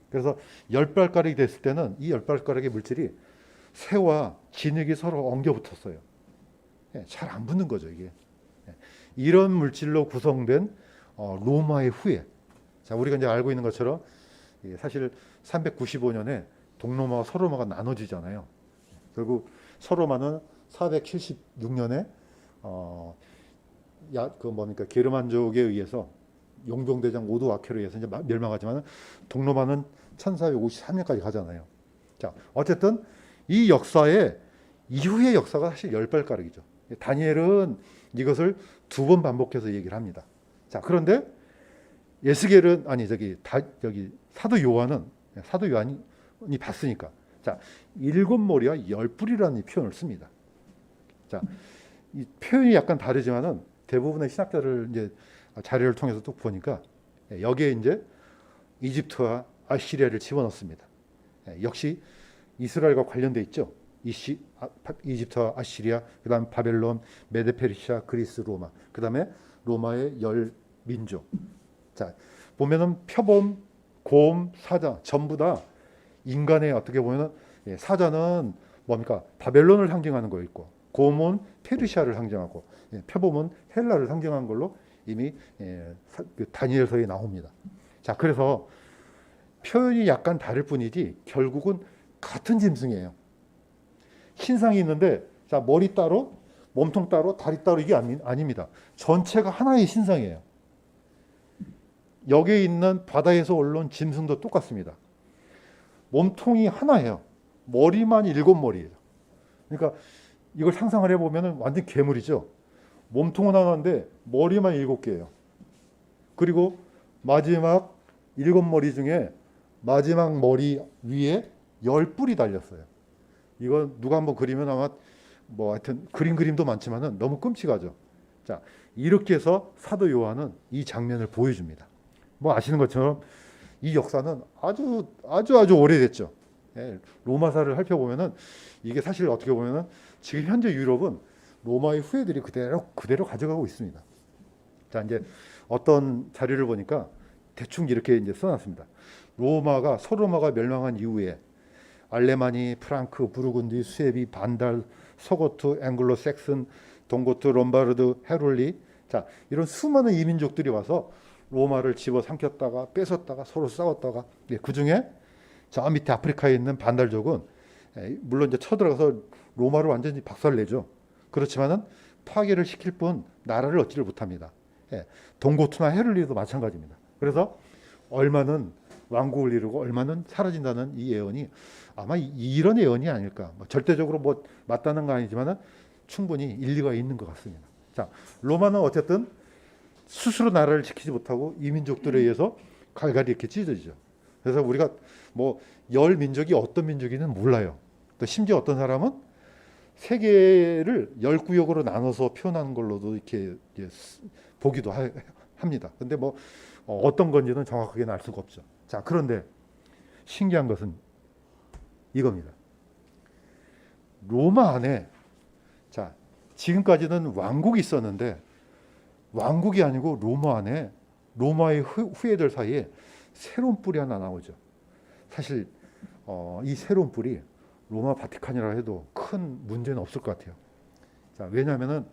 그래서 10발가락이 됐을 때는 이 10발가락의 물질이 새와 진흙이 서로 엉겨 붙었어요. 잘 안 붙는 거죠, 이게. 이런 물질로 구성된 로마의 후예. 자, 우리가 이제 알고 있는 것처럼 사실 395년에 동로마와 서로마가 나눠지잖아요. 결국 서로마는 476년에 게르만족에 의해서 용병대장 오도아케로 의해서 이제 멸망하지만 동로마는 1453년까지 가잖아요. 자, 어쨌든 이 역사의 이후의 역사가 사실 10발가락이죠. 다니엘은 이것을 2번 반복해서 얘기를 합니다. 자, 그런데 예스겔은 사도 요한이 봤으니까 자, 7머리와 10뿔이라는 표현을 씁니다. 자, 이 표현이 약간 다르지만은 대부분의 신학자를 이제 자료를 통해서 또 보니까 여기에 이제 이집트와 아시리아를 집어넣습니다. 역시 이스라엘과 관련돼 있죠. 이집트와 아시리아, 그다음 바벨론, 메데페르시아, 그리스, 로마, 그다음에 로마의 10민족. 자, 보면은 표범, 곰, 사자 전부 다 인간의 어떻게 보면은 사자는 뭡니까? 바벨론을 상징하는 거 있고, 곰은 페르시아를 상징하고, 표범은 헬라를 상징한 걸로 이미 다니엘서에 나옵니다. 자, 그래서 표현이 약간 다를 뿐이지 결국은 같은 짐승이에요. 신상이 있는데 자, 머리 따로, 몸통 따로, 다리 따로 이게 아닙니다. 전체가 하나의 신상이에요. 여기에 있는 바다에서 올라온 짐승도 똑같습니다. 몸통이 하나예요. 머리만 7머리예요. 그러니까 이걸 상상을 해보면 완전 괴물이죠. 몸통은 하나인데 머리만 7개예요. 그리고 마지막 7머리 중에 마지막 머리 위에 10뿔이 달렸어요. 이거 누가 한번 그리면 아마 하여튼 그림도 많지만은 너무 끔찍하죠. 자, 이렇게 해서 사도 요한은 이 장면을 보여줍니다. 아시는 것처럼 이 역사는 아주 오래됐죠. 로마사를 살펴보면은 이게 사실 어떻게 보면은 지금 현재 유럽은 로마의 후예들이 그대로 가져가고 있습니다. 자, 이제 어떤 자료를 보니까 대충 이렇게 이제 써놨습니다. 서로마가 멸망한 이후에 알레마니, 프랑크, 부르군디, 수에비, 반달, 서고트, 앵글로 섹슨, 동고트, 롬바르드, 헤룰리, 자, 이런 수많은 이민족들이 와서 로마를 집어삼켰다가 뺏었다가 서로 싸웠다가, 그 중에 저 밑에 아프리카에 있는 반달족은 물론 이제 쳐들어가서 로마를 완전히 박살내죠. 그렇지만은 파괴를 시킬 뿐 나라를 얻지를 못합니다. 동고트나 헤룰리도 마찬가지입니다. 그래서 얼마는 왕국을 이루고 얼마는 사라진다는 이 예언이 아마 이런 예언이 아닐까. 절대적으로 맞다는 거 아니지만은 충분히 일리가 있는 것 같습니다. 자, 로마는 어쨌든 스스로 나라를 지키지 못하고 이민족들에 의해서 갈갈이 이렇게 찢어지죠. 그래서 우리가 10민족이 어떤 민족인지는 몰라요. 또 심지어 어떤 사람은 세계를 10구역으로 나눠서 표현하는 걸로도 이렇게 보기도 합니다. 근데 어떤 건지는 정확하게는 알 수가 없죠. 자, 그런데 신기한 것은 이겁니다. 로마 안에 자, 지금까지는 왕국이 있었는데 왕국이 아니고 로마 안에 로마의 후예들 사이에 새로운 뿔이 하나 나오죠. 사실 이 새로운 뿔이 로마 바티칸이라 해도 큰 문제는 없을 것 같아요. 자, 왜냐하면은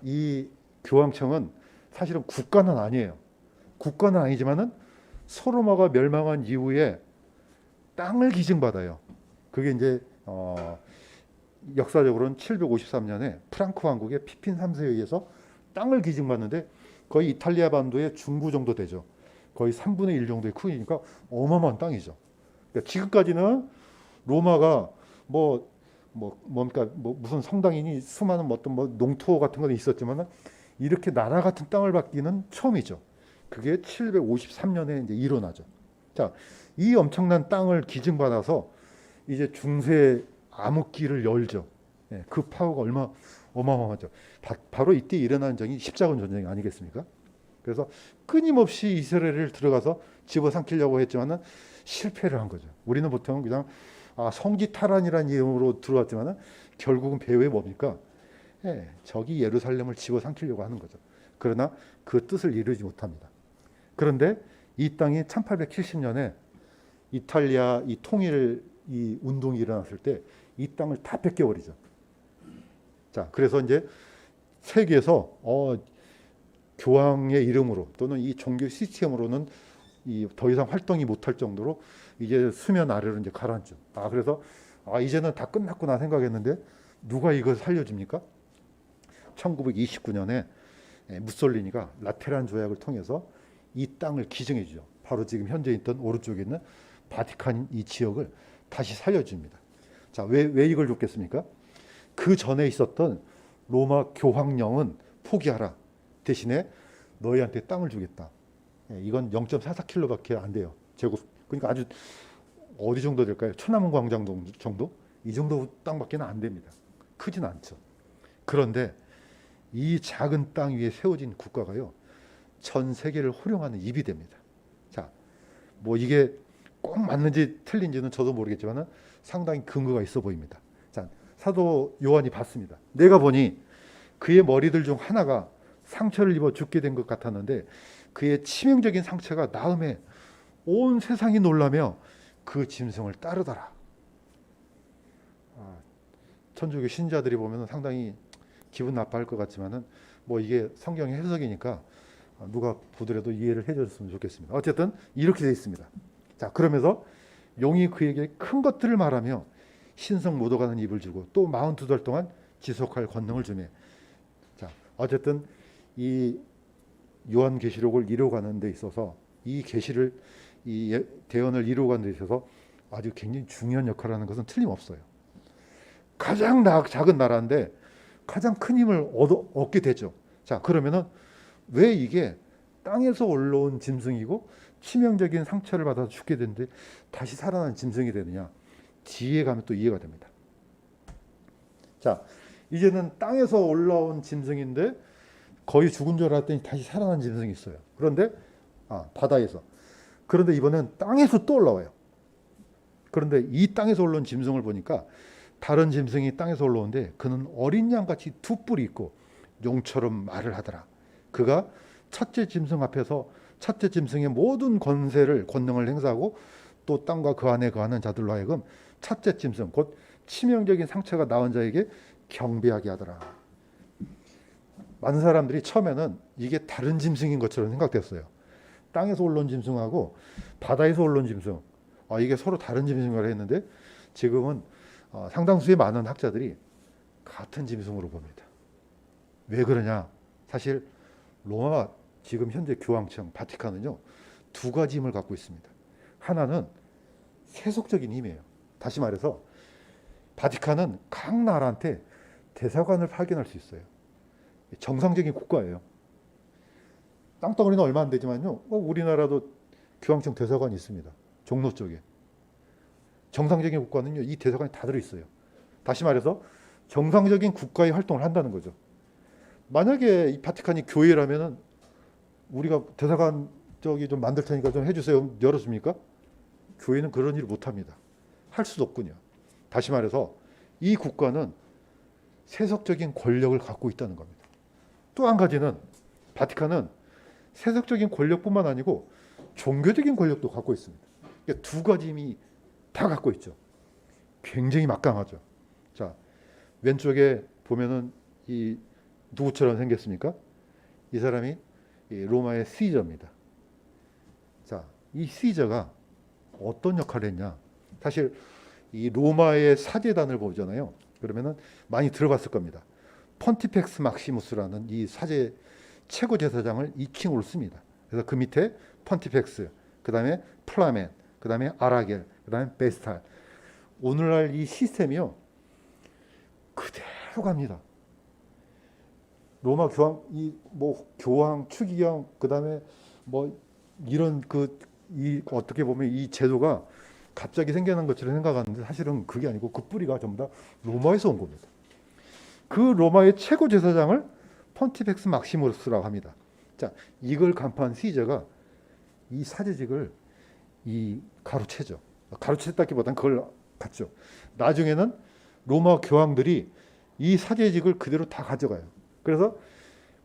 이 교황청은 사실은 국가는 아니에요. 국가는 아니지만은 소로마가 멸망한 이후에 땅을 기증받아요. 그게 이제 역사적으로는 753년에 프랑크 왕국의 피핀 3세에 의해서 땅을 기증받는데 거의 이탈리아 반도의 중부 정도 되죠. 거의 3분의 1 정도의 크기니까 어마어마한 땅이죠. 그러니까 지금까지는 로마가 무슨 성당이니 수많은 농토 같은 건 있었지만 이렇게 나라 같은 땅을 받기는 처음이죠. 그게 753년에 이제 일어나죠. 자, 이 엄청난 땅을 기증받아서 이제 중세 암흑기를 열죠. 그 파워가 어마어마하죠. 바로 이때 일어난 전쟁이 십자군 전쟁이 아니겠습니까? 그래서 끊임없이 이스라엘을 들어가서 집어삼키려고 했지만은 실패를 한 거죠. 우리는 보통 그냥 성지 탈환이라는 이름으로 들어왔지만은 결국은 배후에 뭡니까? 저기 예루살렘을 집어삼키려고 하는 거죠. 그러나 그 뜻을 이루지 못합니다. 그런데 이 땅이 1870년에 이탈리아 이 통일 이 운동이 일어났을 때 이 땅을 다 뺏겨버리죠. 자, 그래서 이제 세계에서 교황의 이름으로 또는 이 종교 시스템으로는 이 더 이상 활동이 못할 정도로 이제 수면 아래로 이제 가라앉죠. 그래서 이제는 다 끝났구나 생각했는데 누가 이걸 살려줍니까? 1929년에 무솔리니가 라테란 조약을 통해서 이 땅을 기증해 주죠. 바로 지금 현재 있던 오른쪽에 있는 바티칸 이 지역을 다시 살려줍니다. 자, 왜 이걸 줬겠습니까? 그 전에 있었던 로마 교황령은 포기하라. 대신에 너희한테 땅을 주겠다. 이건 0.44km밖에 안 돼요. 제곱. 그러니까 아주 어디 정도 될까요? 천안문 광장 정도? 이 정도 땅밖에 안 됩니다. 크진 않죠. 그런데 이 작은 땅 위에 세워진 국가가요, 전 세계를 호령하는 입이 됩니다. 자, 뭐 이게 꼭 맞는지 틀린지는 저도 모르겠지만 상당히 근거가 있어 보입니다. 자, 사도 요한이 봤습니다. 내가 보니 그의 머리들 중 하나가 상처를 입어 죽게 된 것 같았는데 그의 치명적인 상처가 나음에 온 세상이 놀라며 그 짐승을 따르더라. 천주교 신자들이 보면 상당히 기분 나빠할 것 같지만은 뭐 이게 성경의 해석이니까 누가 보더라도 이해를 해줬으면 좋겠습니다. 어쨌든 이렇게 되어 있습니다. 자, 그러면서 용이 그에게 큰 것들을 말하며 신성 못 오가는 입을 주고 또 42달 동안 지속할 권능을 주며. 자, 어쨌든 이 요한계시록을 이루어가는 데 있어서 이 계시를 이 대언을 이루어가는 데 있어서 아주 굉장히 중요한 역할을 하는 것은 틀림없어요. 가장 작은 나라인데 가장 큰 힘을 얻게 되죠. 자, 그러면은 왜 이게 땅에서 올라온 짐승이고 치명적인 상처를 받아서 죽게 되는데 다시 살아난 짐승이 되느냐? 뒤에 가면 또 이해가 됩니다. 자, 이제는 땅에서 올라온 짐승인데 거의 죽은 줄 알았더니 다시 살아난 짐승이 있어요. 그런데 바다에서. 그런데 이번엔 땅에서 또 올라와요. 그런데 이 땅에서 올라온 짐승을 보니까 다른 짐승이 땅에서 올라오는데 그는 어린 양같이 두 뿔이 있고 용처럼 말을 하더라. 그가 첫째 짐승 앞에서 첫째 짐승의 모든 권능을 행사하고 또 땅과 그 안에 거하는 자들로 하여금 첫째 짐승 곧 치명적인 상처가 나온 자에게 경배하게 하더라. 많은 사람들이 처음에는 이게 다른 짐승인 것처럼 생각됐어요. 땅에서 올라온 짐승하고 바다에서 올라온 짐승, 이게 서로 다른 짐승이라고 했는데 지금은 상당수의 많은 학자들이 같은 짐승으로 봅니다. 왜 그러냐? 사실 로마 지금 현재 교황청 바티칸은요, 두 가지 힘을 갖고 있습니다. 하나는 세속적인 힘이에요. 다시 말해서 바티칸은 각 나라한테 대사관을 파견할 수 있어요. 정상적인 국가예요. 땅덩어리는 얼마 안 되지만요, 우리나라도 교황청 대사관이 있습니다. 종로 쪽에. 정상적인 국가는요, 이 대사관이 다 들어있어요. 다시 말해서 정상적인 국가의 활동을 한다는 거죠. 만약에 이 바티칸이 교회라면은 우리가 대사관 저기 좀 만들 테니까 좀 해주세요. 열었습니까? 교회는 그런 일을 못합니다. 할 수도 없군요. 다시 말해서 이 국가는 세속적인 권력을 갖고 있다는 겁니다. 또 한 가지는 바티칸은 세속적인 권력뿐만 아니고 종교적인 권력도 갖고 있습니다. 그러니까 두 가지 힘이 다 갖고 있죠. 굉장히 막강하죠. 자, 왼쪽에 보면은 이 누구처럼 생겼습니까? 이 사람이 로마의 시저입니다. 자, 이 시저가 어떤 역할을 했냐? 사실 이 로마의 사제단을 보잖아요. 그러면은 많이 들어봤을 겁니다. 폰티펙스 막시무스라는 이 사제 최고 제사장을 2층으로 씁니다. 그래서 그 밑에 폰티펙스, 그 다음에 플라멘, 그 다음에 아라겔, 그 다음에 베스탈. 오늘날 이 시스템이요, 그대로 갑니다. 로마 교황, 교황, 추기경, 그 다음에 이런 어떻게 보면 이 제도가 갑자기 생겨난 것처럼 생각하는데 사실은 그게 아니고 그 뿌리가 전부 다 로마에서 온 겁니다. 그 로마의 최고 제사장을 폰티펙스 막시무스라고 합니다. 자, 이걸 간파한 시저가 이 사제직을 가로채죠. 가로챘다기보다는 그걸 갖죠. 나중에는 로마 교황들이 이 사제직을 그대로 다 가져가요. 그래서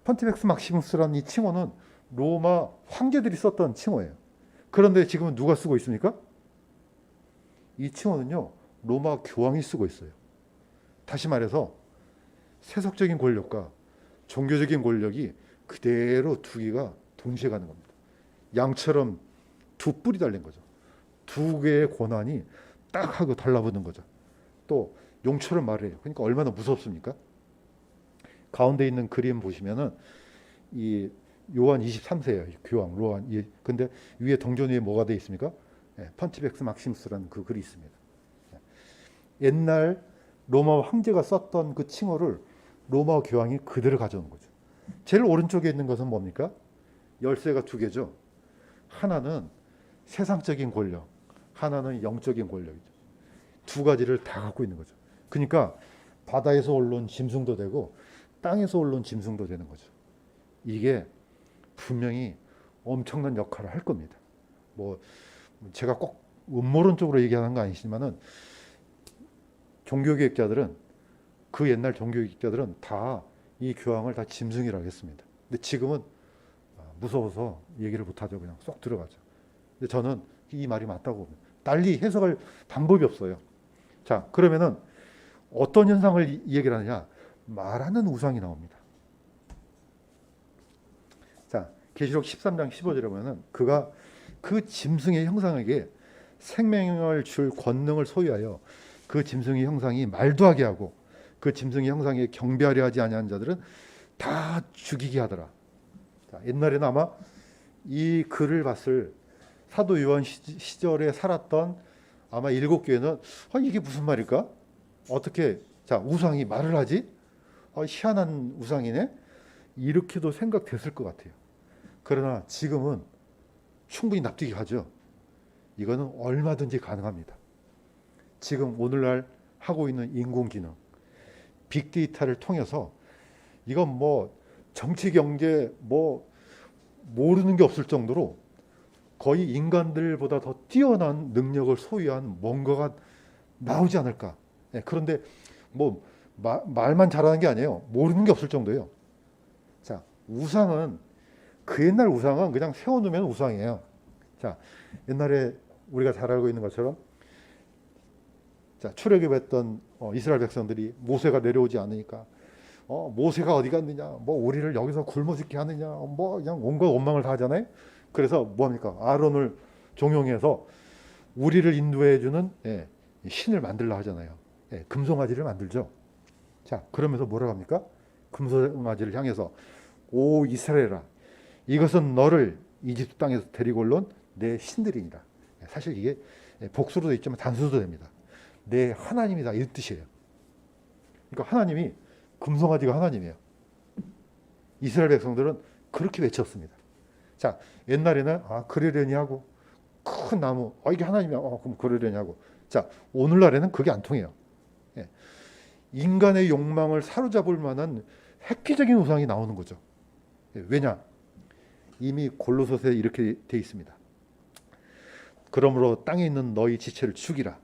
폰티펙스 막시무스라는 이 칭호는 로마 황제들이 썼던 칭호예요. 그런데 지금은 누가 쓰고 있습니까? 이 칭호는요 로마 교황이 쓰고 있어요. 다시 말해서 세속적인 권력과 종교적인 권력이 그대로 두 개가 동시에 가는 겁니다. 양처럼 두 뿔이 달린 거죠. 두 개의 권한이 딱 하고 달라붙는 거죠. 또 용처럼 말해요. 그러니까 얼마나 무섭습니까? 가운데 있는 그림 보시면은 이 요한 23세예요. 교황 로한. 근데 위에 동전 위에 뭐가 돼 있습니까? 펀티펙스 막시무스라는 그 글이 있습니다. 옛날 로마 황제가 썼던 그 칭호를 로마 교황이 그대로 가져온 거죠. 제일 오른쪽에 있는 것은 뭡니까? 열쇠가 두 개죠. 하나는 세상적인 권력, 하나는 영적인 권력이죠. 두 가지를 다 갖고 있는 거죠. 그러니까 바다에서 올라온 짐승도 되고 땅에서 올라온 짐승도 되는 거죠. 이게 분명히 엄청난 역할을 할 겁니다. 뭐 제가 꼭 음모론적으로 얘기하는 거 아니지만은 종교개혁자들은 그 옛날 종교개혁자들은 다 이 교황을 다 짐승이라고 했습니다. 근데 지금은 무서워서 얘기를 못하죠. 그냥 쏙 들어가죠. 근데 저는 이 말이 맞다고 봅니다. 달리 해석할 방법이 없어요. 자, 그러면은 어떤 현상을 얘기를 하느냐? 말하는 우상이 나옵니다. 자, 계시록 13장 15절에 보면은 그가 그 짐승의 형상에게 생명을 줄 권능을 소유하여 그 짐승의 형상이 말도 하게 하고 그 짐승의 형상에 경배하려 하지 아니한 자들은 다 죽이게 하더라. 자, 옛날에는 아마 이 글을 봤을 사도 요한 시절에 살았던 아마 7교회는 이게 무슨 말일까? 어떻게 자 우상이 말을 하지? 희한한 우상이네? 이렇게도 생각됐을 것 같아요. 그러나 지금은 충분히 납득이 가죠. 이거는 얼마든지 가능합니다. 지금 오늘날 하고 있는 인공지능, 빅데이터를 통해서 이건 뭐 정치, 경제 뭐 모르는 게 없을 정도로 거의 인간들보다 더 뛰어난 능력을 소유한 뭔가가 나오지 않을까. 그런데 뭐 말만 잘하는 게 아니에요. 모르는 게 없을 정도예요. 자, 우상은 그 옛날 우상은 그냥 세워놓으면 우상이에요. 자, 옛날에 우리가 잘 알고 있는 것처럼 자, 출애굽했던 이스라엘 백성들이 모세가 내려오지 않으니까 모세가 어디 갔느냐, 뭐 우리를 여기서 굶어 죽게 하느냐, 뭐 그냥 온갖 원망을 다 하잖아요. 그래서 뭡니까? 아론을 종용해서 우리를 인도해주는 신을 만들라 하잖아요. 금송아지를 만들죠. 자, 그러면서 뭐라고 합니까? 금송아지를 향해서 오 이스라엘아, 이것은 너를 이집트 땅에서 데리고 올라온 내 신들이니라. 사실 이게 복수로도 있지만 단수도 됩니다. 내 하나님이다 이 뜻이에요. 그러니까 하나님이 금송아지가 하나님이에요. 이스라엘 백성들은 그렇게 외쳤습니다. 자, 옛날에는 그러려니 하고 큰 나무 이게 하나님이야. 그럼 그러려니 하고. 자, 오늘날에는 그게 안 통해요. 인간의 욕망을 사로잡을 만한 획기적인 우상이 나오는 거죠. 왜냐? 이미 골로새서에 이렇게 돼 있습니다. 그러므로 땅에 있는 너희 지체를 죽이라.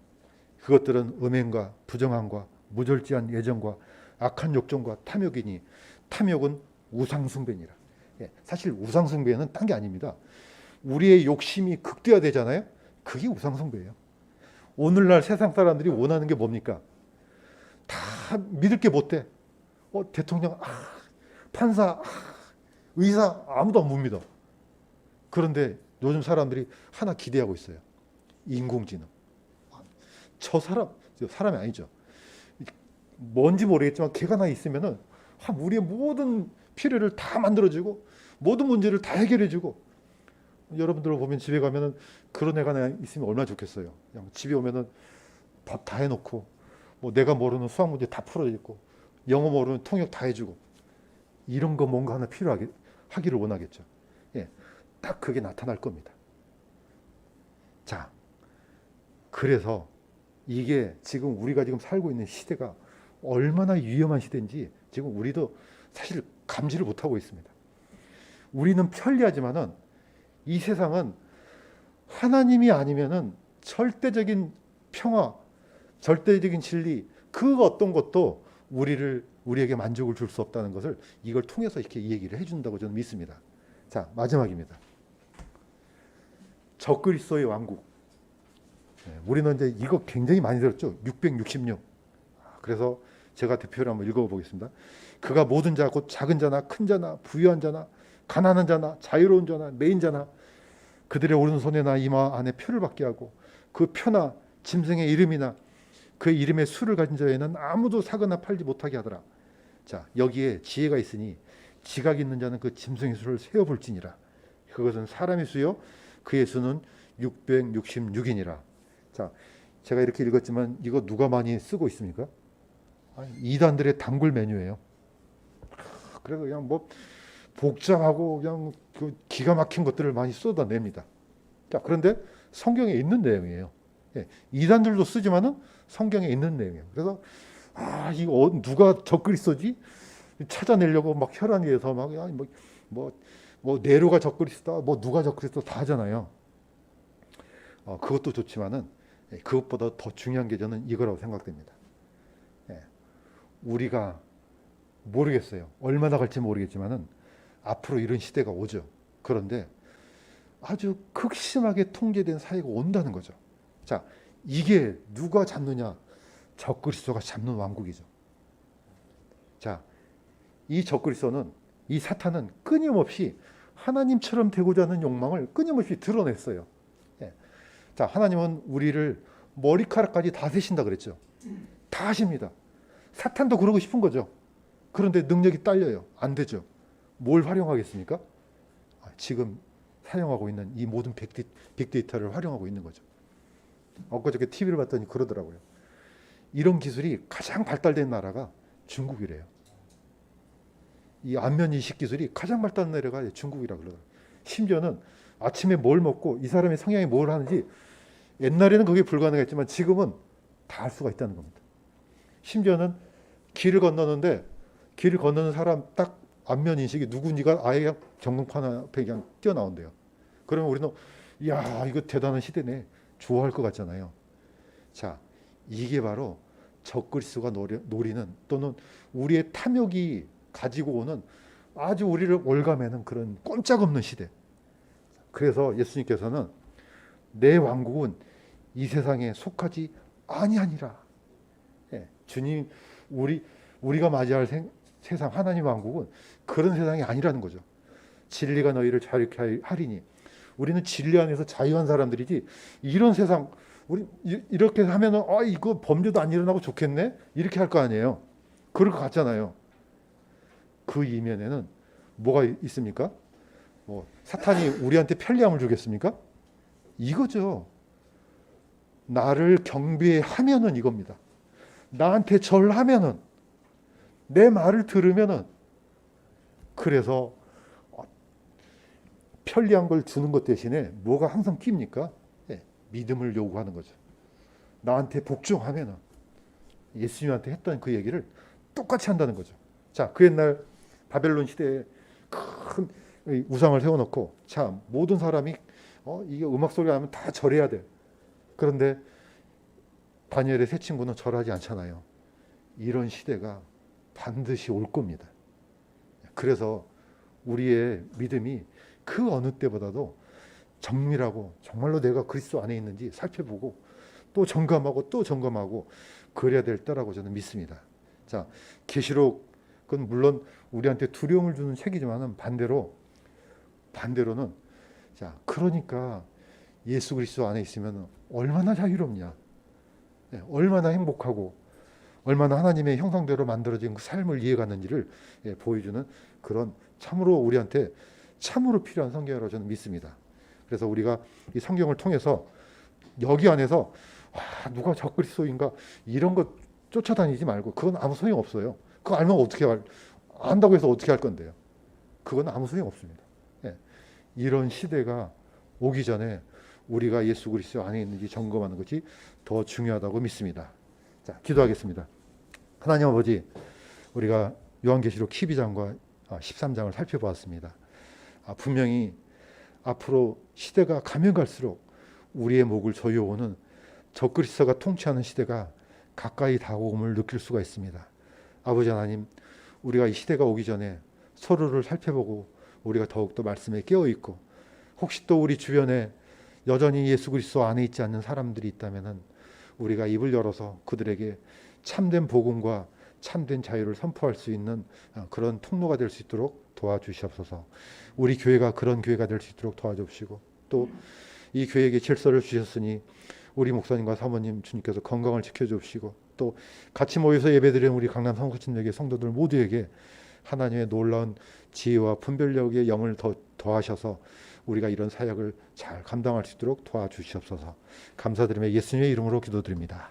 그것들은 음행과 부정함과 무절제한 예정과 악한 욕정과 탐욕이니 탐욕은 우상숭배니라. 사실 우상숭배는 딴 게 아닙니다. 우리의 욕심이 극대화되잖아요. 그게 우상숭배예요. 오늘날 세상 사람들이 원하는 게 뭡니까? 다 믿을 게 못 돼. 대통령, 판사, 의사 아무도 못 믿어. 그런데 요즘 사람들이 하나 기대하고 있어요. 인공지능. 저 사람이 아니죠. 뭔지 모르겠지만 걔가 나 있으면은 우리의 모든 필요를 다 만들어주고 모든 문제를 다 해결해주고. 여러분들 보면 집에 가면은 그런 애가 나 있으면 얼마나 좋겠어요. 그냥 집에 오면은 밥 다 해놓고 뭐 내가 모르는 수학 문제 다 풀어주고 영어 모르는 통역 다 해주고 이런 거 뭔가 하나 하기를 원하겠죠. 딱 그게 나타날 겁니다. 자, 그래서 이게 지금 우리가 지금 살고 있는 시대가 얼마나 위험한 시대인지 지금 우리도 사실 감지를 못하고 있습니다. 우리는 편리하지만은 이 세상은 하나님이 아니면은 절대적인 평화, 절대적인 진리, 그 어떤 것도 우리에게 만족을 줄 수 없다는 것을 이걸 통해서 이렇게 얘기를 해준다고 저는 믿습니다. 자, 마지막입니다. 적그리스도의 왕국. 우리는 이제 이거 굉장히 많이 들었죠. 666. 그래서 제가 대표를 한번 읽어보겠습니다. 그가 모든 자 곧 작은 자나 큰 자나 부유한 자나 가난한 자나 자유로운 자나 매인 자나 그들의 오른손에나 이마 안에 표를 받게 하고 그 표나 짐승의 이름이나 그 이름의 수를 가진 자에는 아무도 사거나 팔지 못하게 하더라. 자, 여기에 지혜가 있으니 지각 있는 자는 그 짐승의 수를 세어볼지니라. 그것은 사람의 수요 그의 수는 666이니라. 자, 제가 이렇게 읽었지만 이거 누가 많이 쓰고 있습니까? 이단들의 단골 메뉴예요. 그래서 그냥 뭐 복잡하고 그냥 그 기가 막힌 것들을 많이 쏟아냅니다. 자, 그런데 성경에 있는 내용이에요. 이단들도 쓰지만은 성경에 있는 내용이에요. 그래서 이거 누가 적그리스도지 찾아내려고 막 혈안위에서 막 뭐 네로가 적그리스도다, 뭐 누가 적그리스도 다 하잖아요. 그것도 좋지만은 그것보다 더 중요한 게 저는 이거라고 생각됩니다. 우리가 모르겠어요. 얼마나 갈지 모르겠지만은 앞으로 이런 시대가 오죠. 그런데 아주 극심하게 통제된 사회가 온다는 거죠. 자, 이게 누가 잡느냐? 적그리스도가 잡는 왕국이죠. 자, 이 적그리스도는, 이 사탄은 끊임없이 하나님처럼 되고자 하는 욕망을 끊임없이 드러냈어요. 자, 하나님은 우리를 머리카락까지 다 세신다 그랬죠. 다 하십니다. 사탄도 그러고 싶은 거죠. 그런데 능력이 딸려요. 안 되죠. 뭘 활용하겠습니까? 지금 사용하고 있는 이 모든 빅데이터를 활용하고 있는 거죠. 엊그저께 TV를 봤더니 그러더라고요. 이런 기술이 가장 발달된 나라가 중국이래요. 이 안면 인식 기술이 가장 발달된 나라가 중국이라고 그러더라고요. 심지어는 아침에 뭘 먹고 이 사람의 성향이 뭘 하는지 옛날에는 그게 불가능했지만 지금은 다 알 수가 있다는 겁니다. 심지어는 길을 건너는데 길을 건너는 사람 딱 안면 인식이 누군지가 아예 전광판 앞에 그냥 튀어나온대요. 그러면 우리는 이야 이거 대단한 시대네 좋아할 것 같잖아요. 자, 이게 바로 적그리스도가 노리는 또는 우리의 탐욕이 가지고 오는 아주 우리를 올가매는 그런 꼼짝없는 시대. 그래서 예수님께서는 내 왕국은 이 세상에 속하지 아니하니라. 주님 우리가 맞이할 세상 하나님 왕국은 그런 세상이 아니라는 거죠. 진리가 너희를 자유케 하리니 우리는 진리 안에서 자유한 사람들이지 이런 세상 우리 이렇게 하면은 이거 범죄도 안 일어나고 좋겠네 이렇게 할 거 아니에요. 그럴 것 같잖아요. 그 이면에는 뭐가 있습니까? 뭐 사탄이 우리한테 편리함을 주겠습니까? 이거죠. 나를 경배하면은 이겁니다. 나한테 절하면은 내 말을 들으면은 그래서 편리한 걸 주는 것 대신에 뭐가 항상 낍니까? 믿음을 요구하는 거죠. 나한테 복종하면은 예수님한테 했던 그 얘기를 똑같이 한다는 거죠. 자, 그 옛날 바벨론 시대에 큰 우상을 세워놓고 자 모든 사람이 이게 음악 소리가 나면 다 절해야 돼. 그런데 다니엘의 세 친구는 절하지 않잖아요. 이런 시대가 반드시 올 겁니다. 그래서 우리의 믿음이 그 어느 때보다도 정밀하고 정말로 내가 그리스도 안에 있는지 살펴보고 또 점검하고 또 점검하고 그래야 될 때라고 저는 믿습니다. 자, 계시록은 물론 우리한테 두려움을 주는 책이지만은 반대로는 자, 그러니까 예수 그리스도 안에 있으면 얼마나 자유롭냐, 얼마나 행복하고 얼마나 하나님의 형상대로 만들어진 그 삶을 이해가는지를 보여주는 그런 참으로 우리한테 참으로 필요한 성경이라고 저는 믿습니다. 그래서 우리가 이 성경을 통해서 여기 안에서 누가 적그리스도인가 이런 것 쫓아다니지 말고 그건 아무 소용 없어요. 그거 알면 안다고 해서 어떻게 할 건데요? 그건 아무 소용 없습니다. 이런 시대가 오기 전에 우리가 예수 그리스도 안에 있는지 점검하는 것이 더 중요하다고 믿습니다. 자, 기도하겠습니다. 하나님 아버지, 우리가 요한계시록 12장과 13장을 살펴보았습니다. 분명히 앞으로 시대가 가면 갈수록 우리의 목을 조여오는 적그리스도가 통치하는 시대가 가까이 다가옴을 느낄 수가 있습니다. 아버지 하나님, 우리가 이 시대가 오기 전에 서로를 살펴보고 우리가 더욱더 말씀에 깨어있고 혹시 또 우리 주변에 여전히 예수 그리스도 안에 있지 않는 사람들이 있다면은 우리가 입을 열어서 그들에게 참된 복음과 참된 자유를 선포할 수 있는 그런 통로가 될 수 있도록 도와주시옵소서. 우리 교회가 그런 교회가 될 수 있도록 도와주시고, 또 이 교회에게 질서를 주셨으니 우리 목사님과 사모님 주님께서 건강을 지켜주시고, 또 같이 모여서 예배드리는 우리 강남 성수팀에게 성도들 모두에게 하나님의 놀라운 지혜와 분별력의 영을 더하셔서 우리가 이런 사역을 잘 감당할 수 있도록 도와주시옵소서. 감사드리며 예수님의 이름으로 기도드립니다.